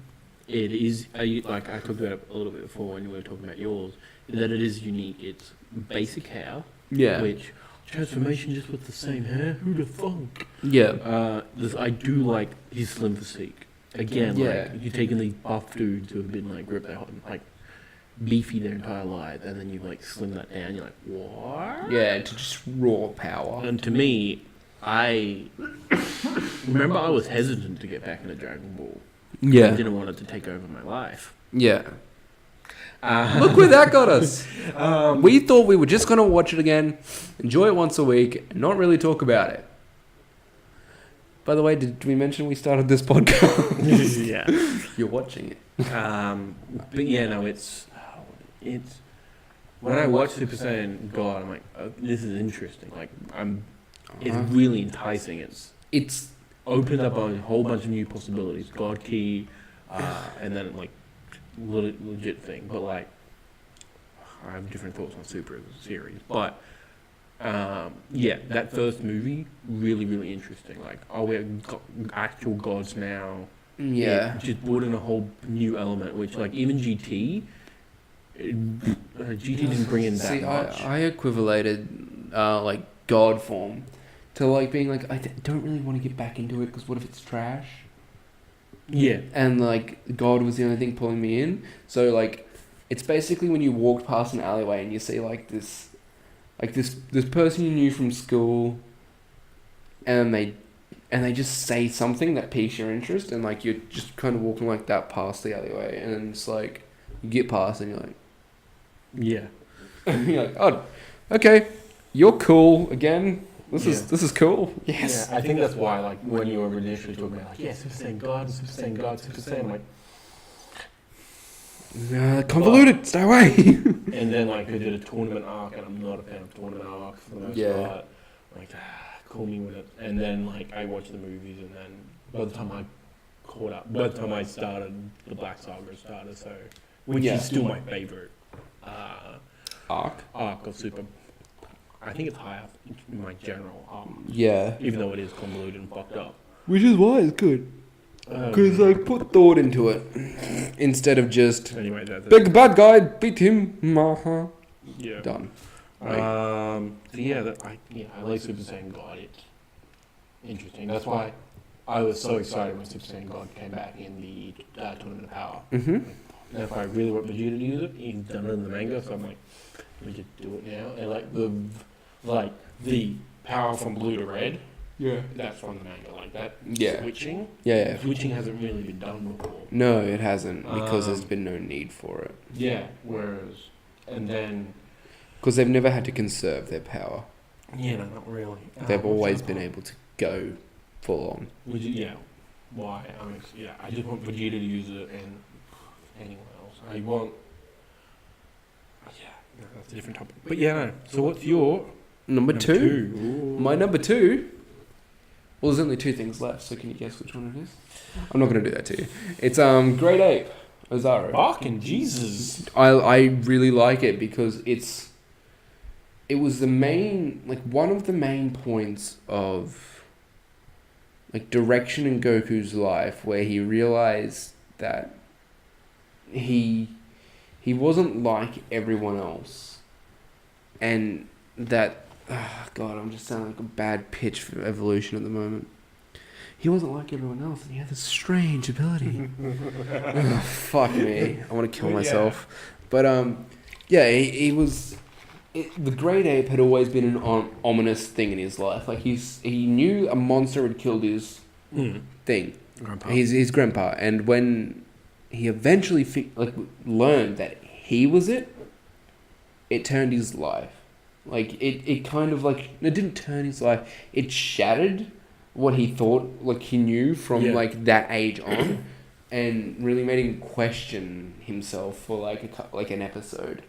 it is like I talked about it a little bit before when you were talking about yours. That it is unique. It's basic hair,
Yeah.
which transformation just with the same hair. Who'd have thunk?
Yeah.
I do like his slim physique. Again,
Yeah.
like you're taking these buff dudes who have been like ripped out and like beefy their entire life, and then you like slim that down. You're like, what?
Yeah. To just raw power.
And to me, I remember I was hesitant to get back into Dragon Ball. I
Yeah.
didn't want it to take over my life.
Yeah. Look where that got us. We thought we were just gonna watch it again, enjoy it once a week, and not really talk about it. By the way, did we mention we started this podcast?
Yeah.
You're watching it.
But yeah, no, it's when I watch Super Saiyan God, I'm like, oh, this is interesting. Like, it's really enticing. It's opened up a whole bunch of new possibilities. God Key, and then like legit thing. But like, I have different thoughts on Super as a series. But yeah, that first movie really, really interesting. Like, oh, we're actual gods now.
Yeah.
It just brought in a whole new element, which like even GT didn't bring in that
See,
much.
I equivalated like God form to like being like don't really want to get back into it because what if it's trash?
Yeah.
And like God was the only thing pulling me in. So like it's basically when you walk past an alleyway and you see like this person you knew from school, and they just say something that piques your interest, and like you're just kind of walking like that past the alleyway, and then it's like you get past and you're like,
Yeah.
you're like, oh, okay, you're cool again. This is cool. Yes.
Yeah, I think that's why, like, when you were initially talking about, like, yeah, Super Saiyan God, Super Saiyan God, Super Saiyan, I'm like,
Convoluted. Stay away.
and then, like, they did a tournament arc, and I'm not a fan of tournament arcs for the most part. Like, call me with it. And then, like, I watched the movies, and then by the time I caught up, by the time I started, the Black Saga started, so, which is still my favorite
Arc.
arc of Super. I think it's higher in my general heart,
Yeah.
even though it is convoluted and fucked up.
Which is why it's good. Because I put thought into it instead of just
Anyway, that's
big bad guy, beat him.
yeah.
Done.
So yeah, I like Super Saiyan God. It's interesting. That's why I was so excited when Super Saiyan God came back in the Tournament of Power.
Mm-hmm.
And if I really want Vegeta to use it, he's done it in the manga, so I'm like, we could do it now. And like the power from blue to red,
Yeah.
that's from the manga. Like that
Yeah.
switching.
Yeah.
Switching hasn't really been done before.
No, it hasn't because there's been no need for it.
Yeah. Whereas, and then
Because they've never had to conserve their power.
yeah, no, not really.
They've always been able to go full on.
Yeah. Why? I mean, yeah, I just want Vegeta to use it and anyone else. I want. Yeah, no, that's a different topic. But yeah, no. So what's your
Number two?
Ooh.
My number two. Well, there's only two things left, so can you guess which one it is? I'm not going to do that to you. It's Great Ape, Ozaru.
Fucking Jesus.
I really like it because it was the main, like, one of the main points of, like, direction in Goku's life where he realized that he wasn't like everyone else, and that, God, I'm just sounding like a bad pitch for evolution at the moment. He wasn't like everyone else, and he had this strange ability. Fuck me, I want to kill myself. But yeah, he was. The Great Ape had always been an ominous thing in his life. Like he knew a monster had killed his thing,
Grandpa.
his grandpa, and when he eventually learned that he was it, it turned his life. Like it kind of like it didn't turn his life. It shattered what he thought like he knew from like that age on, and really made him question himself for like an episode.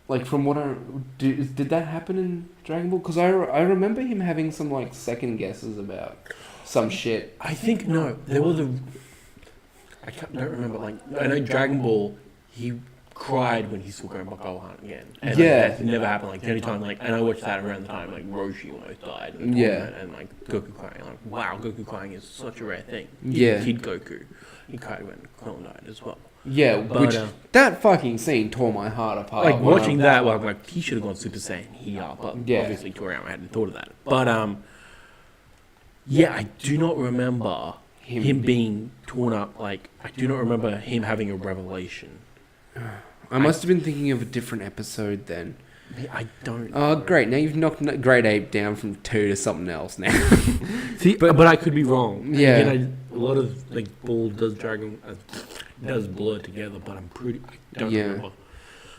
Like from what did that happen in Dragon Ball? Because I remember him having some like second guesses about some shit.
I think no. There was a. Don't remember. Like I know Dragon Ball. He cried when he saw Grandpa Gohan again. And,
Yeah.
Like, that never happened. Like the only time, like, and I watched that around the time like Roshi almost died. In the
Yeah.
tournament, and like Goku crying. Like wow, Goku crying is such a rare thing.
Yeah.
Kid Goku. He cried when Krillin died as well.
Yeah,
But,
which that fucking scene tore my heart apart.
like
when
watching that, well, I'm like, he should have gone Super Saiyan here, but
Yeah.
obviously Toriyama hadn't thought of that. But yeah, I do not remember him being torn up. Like, I do not remember him having a revelation.
I must have been thinking of a different episode then.
I don't.
Oh, great! Now you've knocked Great Ape down from 2 to something else now.
See, but I could be wrong. And
Yeah.
again, a lot of like Ball does does blur together, but I'm pretty. I don't
Yeah.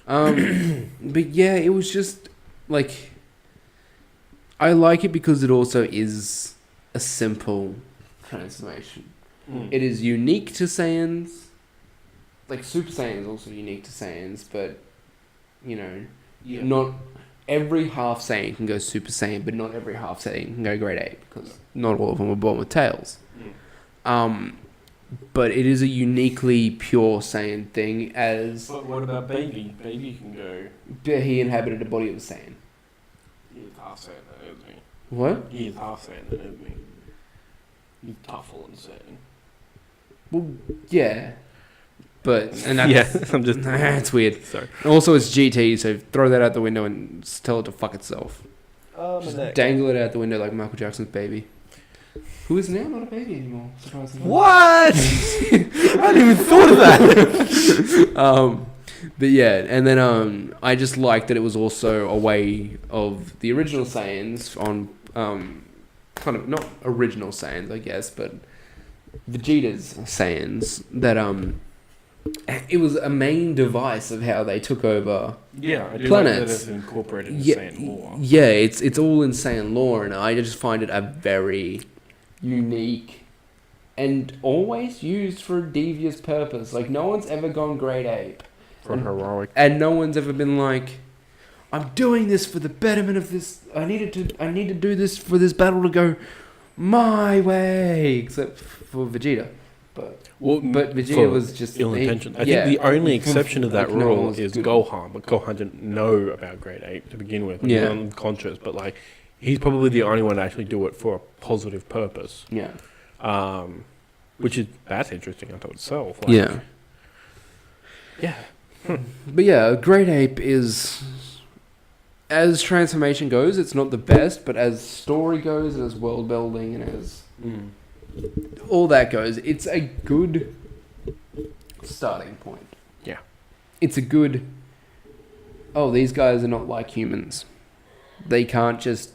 remember.
But yeah, it was just like I like it because it also is a simple transformation. It is unique to Saiyans. Like Super Saiyan is also unique to Saiyans, but you know, not every half Saiyan can go Super Saiyan, but not every half Saiyan can go Great Ape because not all of them are born with tails. But it is a uniquely pure Saiyan thing. As
But what about Baby? Baby can go.
he inhabited a body of a Saiyan.
He is half Saiyan, isn't he?
What?
He is half Saiyan, isn't he? He's tougher than Saiyan.
Well, yeah. But and that's,
Yeah, I'm just.
it's weird.
Sorry.
Also, it's GT, so throw that out the window and just tell it to fuck itself. Just dangle it out the window like Michael Jackson's baby, who is now not a baby anymore. Surprisingly.
What? I hadn't even thought of that.
But yeah, and then I just liked that it was also a way of the original Saiyans on kind of not original Saiyans, I guess, but Vegeta's Saiyans that it was a main device of how they took over
Yeah, I do
planets.
like that it's incorporated in
Yeah,
Saiyan lore.
yeah, it's all in Saiyan lore, and I just find it a very unique and always used for a devious purpose. Like no one's ever gone Great Ape,
For heroic.
and no one's ever been like, I'm doing this for the betterment of this. I need to do this for this battle to go my way, except for Vegeta. But Vegeta was just
ill intentioned. I
yeah.
think the only exception to that
Like, no one
rule
was
is
good.
Gohan, but Gohan didn't know about Great Ape to begin with. Like,
Yeah.
he was unconscious, but like he's probably the only one to actually do it for a positive purpose.
Yeah.
Which is that's interesting unto itself. Like,
Yeah.
Yeah.
But yeah, Great Ape is, as transformation goes, it's not the best, but as story goes and as world building and as all that goes, it's a good starting point.
Yeah.
It's a good, oh, these guys are not like humans. They can't just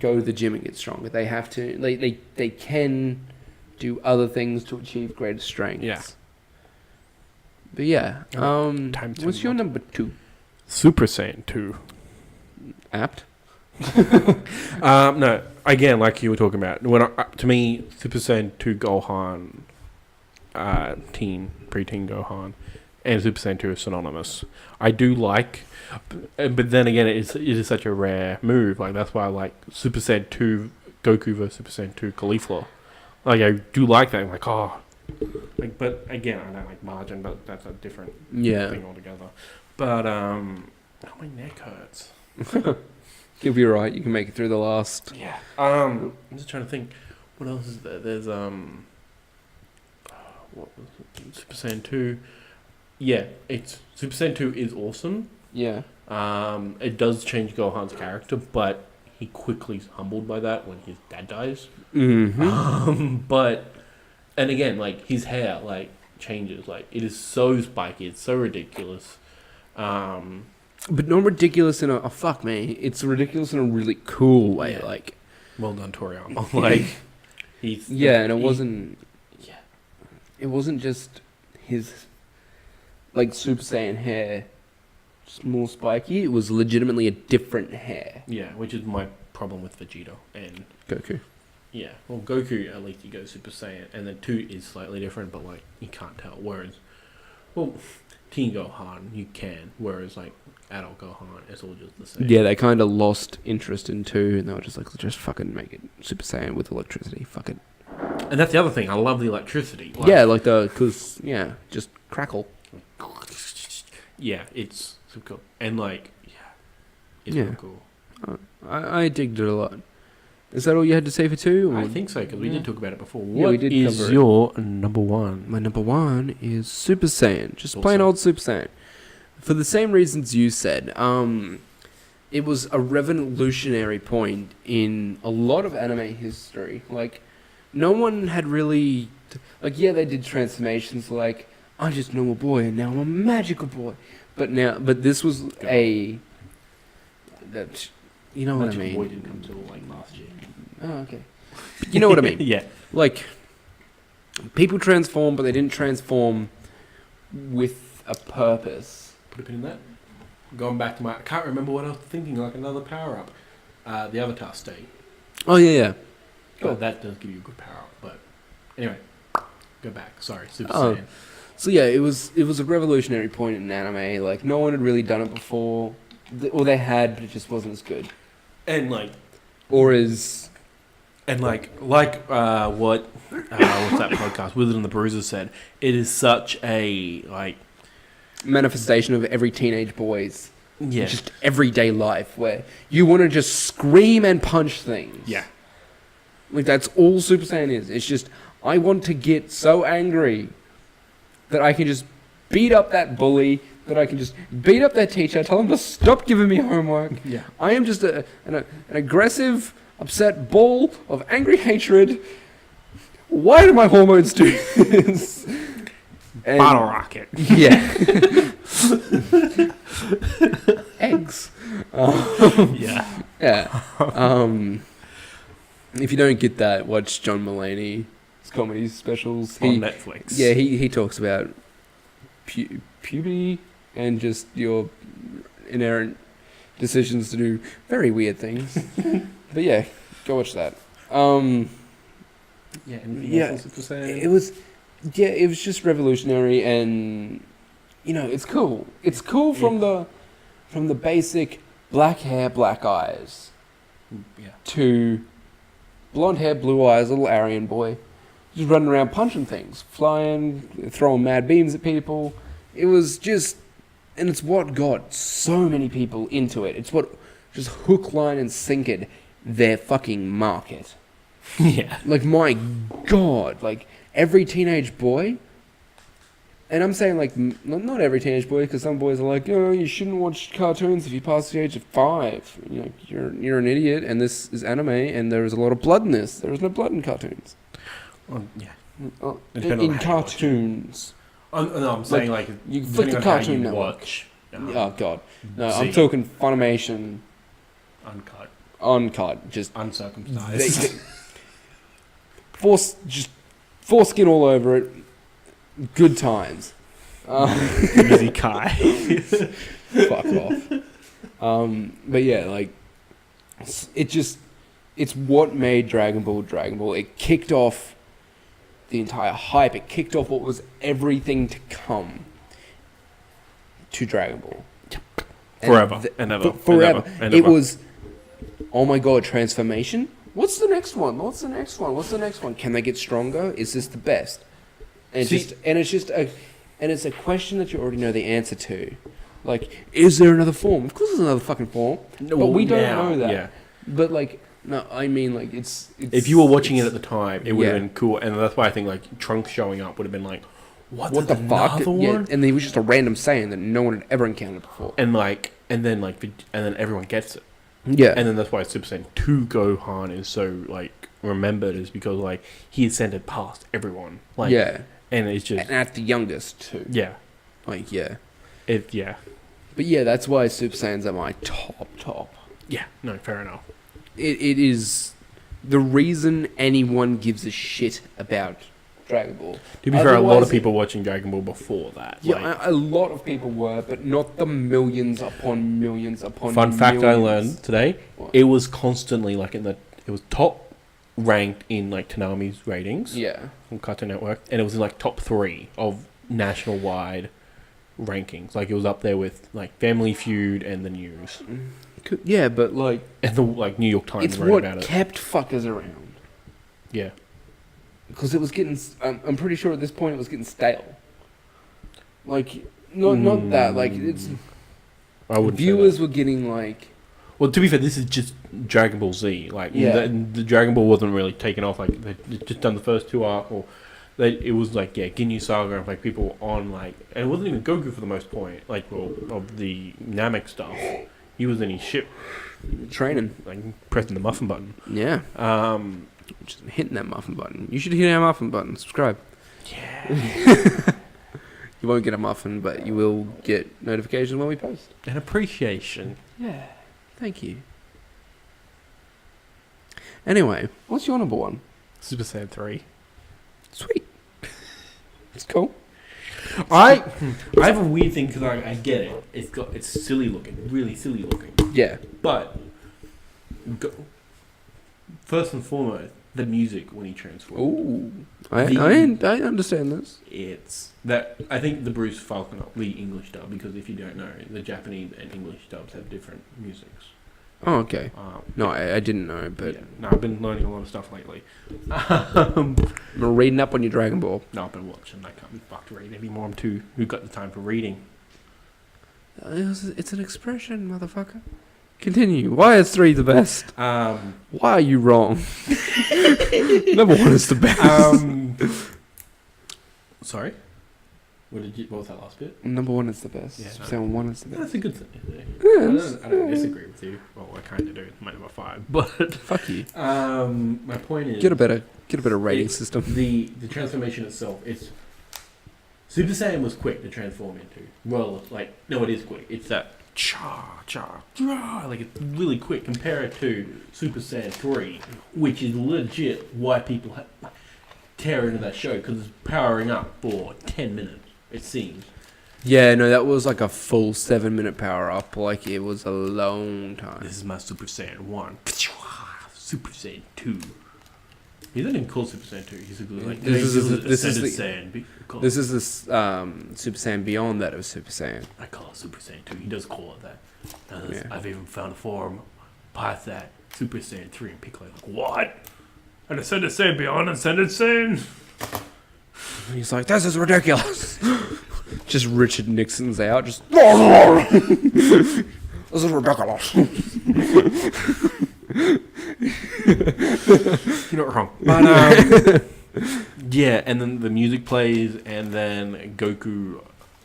go to the gym and get stronger. They have to, they can do other things to achieve greater strength.
Yeah.
But yeah,
Time to
what's your number 2?
Super Saiyan 2.
Apt?
No, again, like you were talking about, to me, Super Saiyan 2 Gohan, preteen Gohan, and Super Saiyan 2 is synonymous. I do like, but then again, it is such a rare move. Like that's why I like Super Saiyan 2 Goku versus Super Saiyan 2 Caulifla. Like I do like that. I'm like, oh, like, but again, I don't like margin, but that's a different thing altogether. But oh, my neck hurts.
You'll be right. You can make it through the last.
Yeah. I'm just trying to think. What else is there? There's what was it? Super Saiyan 2. Yeah, it's Super Saiyan 2 is awesome.
Yeah.
It does change Gohan's character, but he quickly is humbled by that when his dad dies.
Mm-hmm.
But and again, like his hair like changes. Like it is so spiky. It's so ridiculous.
But not ridiculous in a fuck me. It's ridiculous in a really cool way.
Yeah.
Like,
well done, Toriyama. Like he's
and it wasn't.
Yeah.
It wasn't just his like Super Saiyan hair, just more spiky. It was legitimately a different hair.
Yeah, which is my problem with Vegeta and
Goku.
yeah. Well, Goku at least he goes Super Saiyan, and then 2 is slightly different, but like you can't tell. Whereas, well, Teen Gohan you can, whereas like adult Gohan it's all just the same.
Yeah, they kind of lost interest in 2, and they were just like, just fucking make it Super Saiyan with electricity. Fuck it.
And that's the other thing. I love the electricity. Like,
just crackle.
Yeah, it's so cool, and like it's
Yeah.
real cool.
I digged it a lot. Is that all you had to say for 2? Or?
I think so because we did talk about it before.
Yeah,
What
we did
is
cover it.
your number 1?
My number 1 is Super Saiyan. Just
Awesome.
plain old Super Saiyan. For the same reasons you said. It was a revolutionary point in a lot of anime history. Like, no one had really... Like, yeah, they did transformations like, I'm just a normal boy and now I'm a magical boy. But this was you know what I mean?
Boy didn't come till like last year.
Oh, okay. You know what I mean?
Yeah.
Like, people transform, but they didn't transform with a purpose.
Put a pin in that. Going back to I can't remember what I was thinking, like another power up. The Avatar state.
Oh, yeah.
Cool. That does give you a good power up, but anyway, go back. Sorry, Super
Oh.
Saiyan.
So yeah, it was a revolutionary point in anime. Like, no one had really done it before. Or they had, but it just wasn't as good.
And like,
Or as...
what's that podcast? Wizard and the Bruiser said, it is such a like
manifestation of every teenage boy's
yeah.
just everyday life, where you want to just scream and punch things.
Yeah.
Like, that's all Super Saiyan is. It's just, I want to get so angry that I can just beat up that bully, that I can just beat up that teacher, tell them to stop giving me homework.
Yeah.
I am just an aggressive, upset ball of angry hatred. Why do my hormones do this? And,
Bottle rocket.
Yeah. Eggs.
Yeah.
Yeah. If you don't get that, watch John Mulaney's comedy specials.
On Netflix.
Yeah, he talks about puberty and just your inherent decisions to do very weird things. But yeah, go watch that.
Yeah. Anything
Yeah,
else on Super Saiyan?
it was just revolutionary, and it's cool. It's cool from the basic black hair, black eyes
Yeah.
to blonde hair, blue eyes, little Aryan boy, just running around punching things, flying, throwing mad beams at people. It was just, and it's what got so many people into it. It's what just hook, line, and sinkered their fucking market.
Yeah.
Like, my God, like, every teenage boy, and I'm saying, like, not every teenage boy, because some boys are like, oh, you shouldn't watch cartoons if you pass the age of 5. You know, you're an idiot, and this is anime, and there is a lot of blood in this. There is no blood in cartoons.
Well, yeah.
In cartoons.
No, I'm saying, like
you flick the Cartoon Network.
Watch.
Oh, God. No,
See.
I'm talking Funimation. Uncut. Just
uncircumcised.
just foreskin all over it. Good times.
Easy Kai.
Fuck off. But yeah, like, it's what made Dragon Ball Dragon Ball. It kicked off the entire hype. It kicked off what was everything to come to Dragon Ball.
Forever and ever.
Forever.
And ever, and
it
ever.
was, oh my God, transformation? What's the next one? What's the next one? What's the next one? Can they get stronger? Is this the best? And it's a question that you already know the answer to. Like, is there another form? Of course there's another fucking form.
No,
but we don't know that.
Yeah.
But, like, no, I mean, like, it's
if you were watching it at the time, it would have
yeah.
been cool. And that's why I think, like, Trunks showing up would have been like, what
the fuck?
One?
Yeah, and he was just a random Saiyan that no one had ever encountered before.
And then everyone gets it.
Yeah.
And then that's why Super Saiyan 2 Gohan is so, like, remembered, is because, like, he ascended past everyone. Like,
yeah.
And it's just...
And at the youngest, too.
Yeah.
Like, yeah.
Yeah.
But yeah, that's why Super Saiyans are my top.
Yeah. No, fair enough.
It is the reason anyone gives a shit about Dragon Ball.
To be fair, a lot of people watching Dragon Ball before that.
Yeah,
like,
a lot of people were, but not the millions upon millions upon
fun
millions.
fact I learned today,
What?
it was constantly, like, it was top ranked in, like, Toonami's ratings.
Yeah.
From Cartoon Network. And it was in, like, top 3 of national-wide rankings. Like, it was up there with, like, Family Feud and the news.
Yeah, but, like...
And the, like, New York Times
it's
wrote
what
about it.
kept fuckers around.
Yeah.
Because it was getting... I'm pretty sure at this point it was getting stale. Like, not that. Like, it's...
I wouldn't
viewers were getting, like...
Well, to be fair, this is just Dragon Ball Z. Like,
yeah.
the Dragon Ball wasn't really taken off. Like, they'd just done the first 2 arcs, or... it was like, yeah, Ginyu Saga, and like people on, like, and it wasn't even Goku for the most point, like, well, of the Namek stuff. He was in his ship
training,
like pressing the muffin button.
Yeah. Just hitting that muffin button. You should hit our muffin button. Subscribe.
Yeah.
You won't get a muffin, but you will get notifications when we post.
An appreciation.
Yeah. Thank you. Anyway, what's your number one?
Super Saiyan 3.
Sweet. It's cool.
I have a weird thing because I get it. It's silly looking, really silly looking.
Yeah.
But first and foremost, the music when he transforms.
Ooh. I understand this.
It's that I think the Bruce Falcon, the English dub, because if you don't know, the Japanese and English dubs have different musics.
Oh, okay. No, I didn't know, but...
Yeah. No, I've been learning a lot of stuff lately.
I'm reading up on your Dragon Ball.
No, I've been watching. I can't be fucked to read anymore. Who got the time for reading?
It's an expression, motherfucker. Continue. Why is 3 the best? Why are you wrong? Number 1 is the best.
Sorry? What was that last bit?
Number 1 is the best.
Yeah,
Super Saiyan 1 is the best.
That's a good thing.
Yes.
I don't disagree with you. Well, I kind of do. My number 5, but
fuck you.
My point is
get a better rating system.
The transformation itself. It's Super Saiyan was quick to transform into. Well, like, no, it is quick. It's that cha, like, it's really quick. Compare it to Super Saiyan 3, which is legit why people tear into that show, because it's powering up for 10 minutes, it seems.
Yeah, no, that was like a full 7-minute power up. Like, it was a long time.
This is my Super Saiyan 1. Super Saiyan 2. He doesn't even call Super Saiyan 2. He's like,
this is the Super Saiyan beyond that of Super Saiyan.
I call it Super Saiyan 2. He does call it that.
Yeah.
I've even found a form past that Super Saiyan 3 and Piccolo like, what? And ascended Saiyan beyond ascended Saiyan.
And he's like, this is ridiculous. Just Richard Nixon's out, just this is ridiculous.
You're not wrong. But yeah, and then the music plays, and then Goku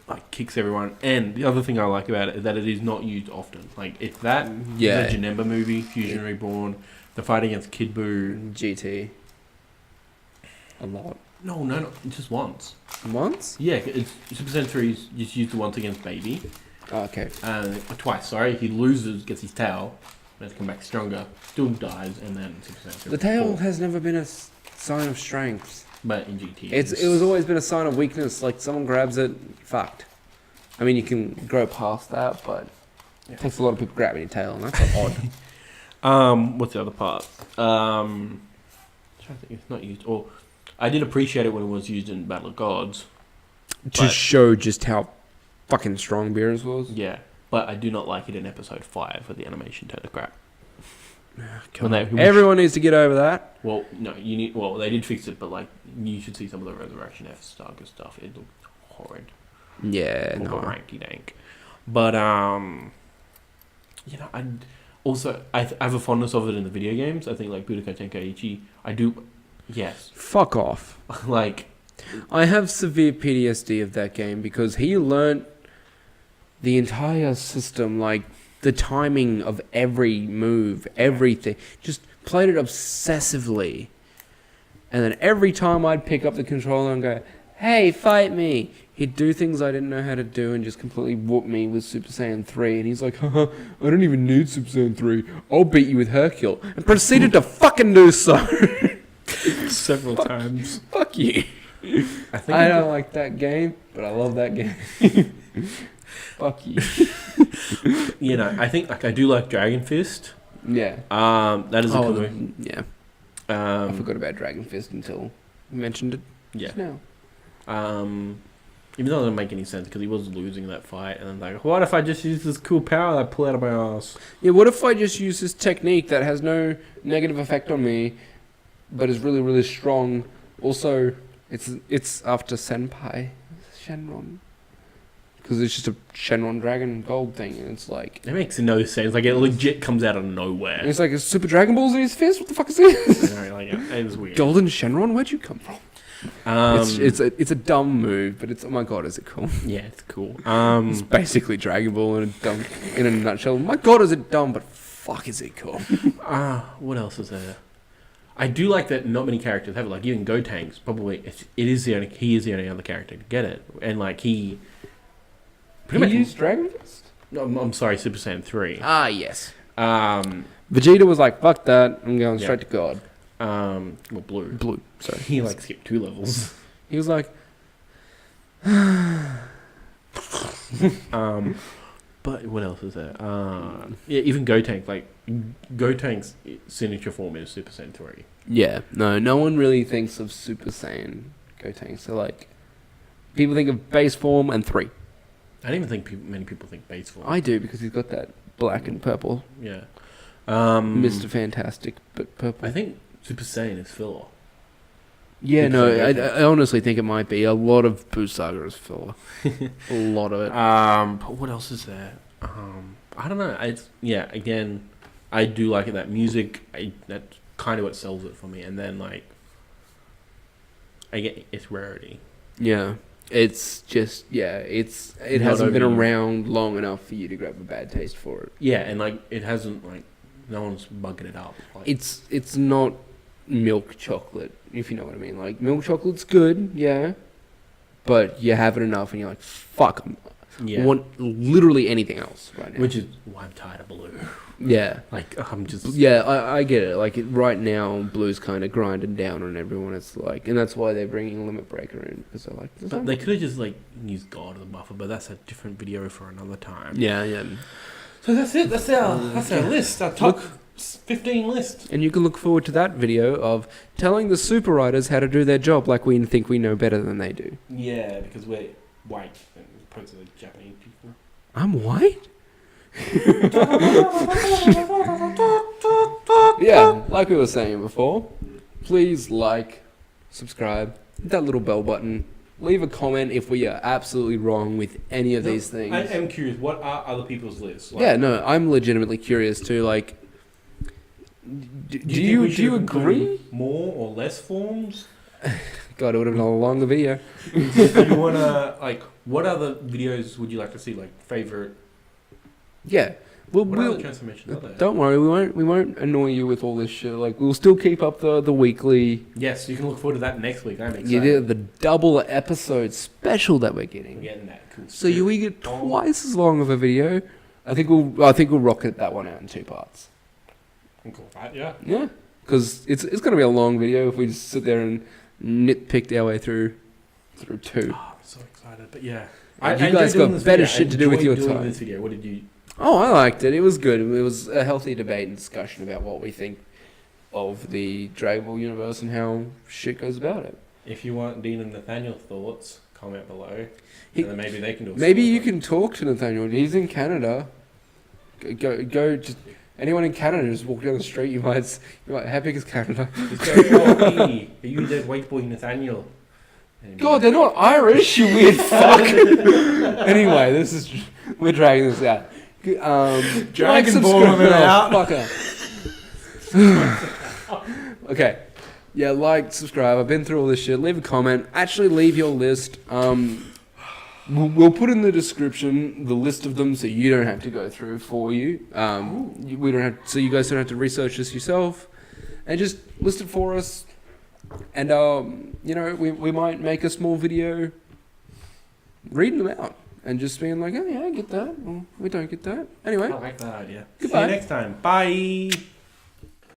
like kicks everyone. And the other thing I like about it is that it is not used often. Like it's that the Janemba movie, Fusion Reborn, the fight against Kid Buu,
GT. A lot.
No, just once.
Once?
Yeah, it's Super Saiyan 3 is just used once against Baby.
Oh, okay.
Twice, sorry. He loses, gets his tail, has to come back stronger, still dies, and then Super Saiyan 3.
The tail has never been a sign of strength.
But in GT,
It was always been a sign of weakness. Like someone grabs it, fucked. I mean, you can grow past that, but it takes a lot of people grabbing your tail, and that's odd.
What's the other part? I'm trying to think. It's not used. Or I did appreciate it when it was used in Battle of Gods.
To show just how fucking strong Beerus was.
Yeah, but I do not like it in Episode 5 where the animation turned to crap.
Everyone needs to get over that.
Well, no, you need. Well, they did fix it, but like you should see some of the Resurrection F Starker stuff. It looked horrid.
Yeah, no.
Ranky dank. But I have a fondness of it in the video games. I think like Budokai Tenkaichi. I do. Yes.
Fuck off.
Like,
I have severe PTSD of that game because he learnt the entire system, like the timing of every move, everything. Just played it obsessively. And then every time I'd pick up the controller and go, hey, fight me, he'd do things I didn't know how to do and just completely whoop me with Super Saiyan 3. And he's like, haha, I don't even need Super Saiyan 3. I'll beat you with Hercule. And proceeded to fucking do so.
Several times.
Fuck you. I don't like that game, but I love that game. Fuck you.
You know, I think like I do like Dragon Fist.
Yeah.
That is a cool movie.
Yeah. I forgot about Dragon Fist until you mentioned it.
Yeah.
Just now.
Even though it doesn't make any sense because he was losing that fight, and then like, what if I just use this cool power that I pull out of my ass?
Yeah. What if I just use this technique that has no negative effect on me, but is really, really strong? Also, it's after Senpai Shenron. Because it's just a Shenron Dragon Gold thing, and it's like...
It makes no sense. Like, it legit comes out of nowhere.
It's like, a Super Dragon Balls in his fist? What the fuck is this?
I know, like, yeah, it is weird.
Golden Shenron? Where'd you come from? It's a dumb move, but it's... Oh my god, is it cool?
Yeah, it's cool.
It's basically Dragon Ball in a nutshell. My god, is it dumb, but fuck, is it cool?
What else is there? I do like that not many characters have it. Like, even Gotenks, probably... he is the only other character to get it. And, like, he...
He used Dragon Fist?
No, I'm sorry, Super Saiyan 3.
Ah, yes.
Vegeta
was like, fuck that, I'm going straight to God.
Well, Blue.
Blue, sorry.
He, like, skipped 2 levels.
He was like...
But what else is there? Yeah, even Gotenks. Like, Gotenks' signature form is Super Saiyan 3.
Yeah, no one really thinks of Super Saiyan Gotenks. So, like, people think of base form and 3.
I don't even think many people think base form.
I do, because he's got that black and purple.
Yeah.
Mr. Fantastic, but purple.
I think Super Saiyan is filler.
Yeah, I honestly think it might be. A lot of Buu Saga is filler. A lot of it.
But what else is there? I don't know. Again, I do like it. That music, that's kind of what sells it for me. And then, like, I get its rarity.
Yeah. It's just, it hasn't been around long enough for you to grab a bad taste for it.
Yeah, and, like, it hasn't, like, no one's bugging it up. Like,
it's not milk chocolate, if you know what I mean. Like, milk chocolate's good, yeah, but you have it enough and you're like, fuck, I want literally anything else right now.
Which is why I'm tired of Blue.
Yeah.
Like, I'm just...
Yeah, I get it. Like, right now, Blue's kind of grinding down on everyone. It's like... And that's why they're bringing Limit Breaker in. Because they're like...
But they could have just, like, used God as a buffer, but that's a different video for another time.
Yeah.
So that's it. That's our list. Our top 15 list.
And you can look forward to that video of telling the Super Riders how to do their job like we think we know better than they do.
Yeah, because we're white and opposed to the Japanese people.
I'm white? Yeah, like we were saying before, please like, subscribe, hit that little bell button. Leave a comment if we are absolutely wrong with any of these things.
I am curious. What are other people's lists? Like,
Yeah, no, I'm legitimately curious too. Like, do you agree?
More or less forms?
God, it would have been a longer video.
Do you wanna like? What other videos would you like to see? Like favorite?
Yeah,
What other transformations are there?
don't worry, we won't annoy you with all this shit. Like, we'll still keep up the weekly.
Yes, you can look forward to that next week. I'm excited.
You did the double episode special that we're
We're
getting.
getting that.
So we get twice as long of a video. I think we'll rocket that one out in 2 parts.
Cool. Right, yeah.
Yeah, because it's going to be a long video if we just sit there and nitpick our way through 2.
Oh, I'm so excited. But yeah,
You guys got better shit to do with your time.
This video. What did you?
Oh, I liked it. It was good. It was a healthy debate and discussion about what we think of the Dragon Ball universe and how shit goes about it.
If you want Dean and Nathaniel's thoughts, comment below. And then maybe they can do.
Maybe you can talk to Nathaniel. He's in Canada. Go. Just anyone in Canada, just walk down the street. You might. How big is Canada?
Just go, oh, hey, are you that white boy Nathaniel?
God, they're not Irish. You weird fuck. Anyway, we're dragging this out.
Dragon Ball it out.
Fuck up. Okay. Yeah, like, subscribe. I've been through all this shit. Leave a comment. Actually, leave your list. We'll put in the description the list of them, so you don't have to go through for you. We don't have, so you guys don't have to research this yourself, and just list it for us. And we might make a small video reading them out and just being like, oh yeah, I get that. Well, we don't get that. Anyway.
I like that idea.
Goodbye.
See you next time. Bye.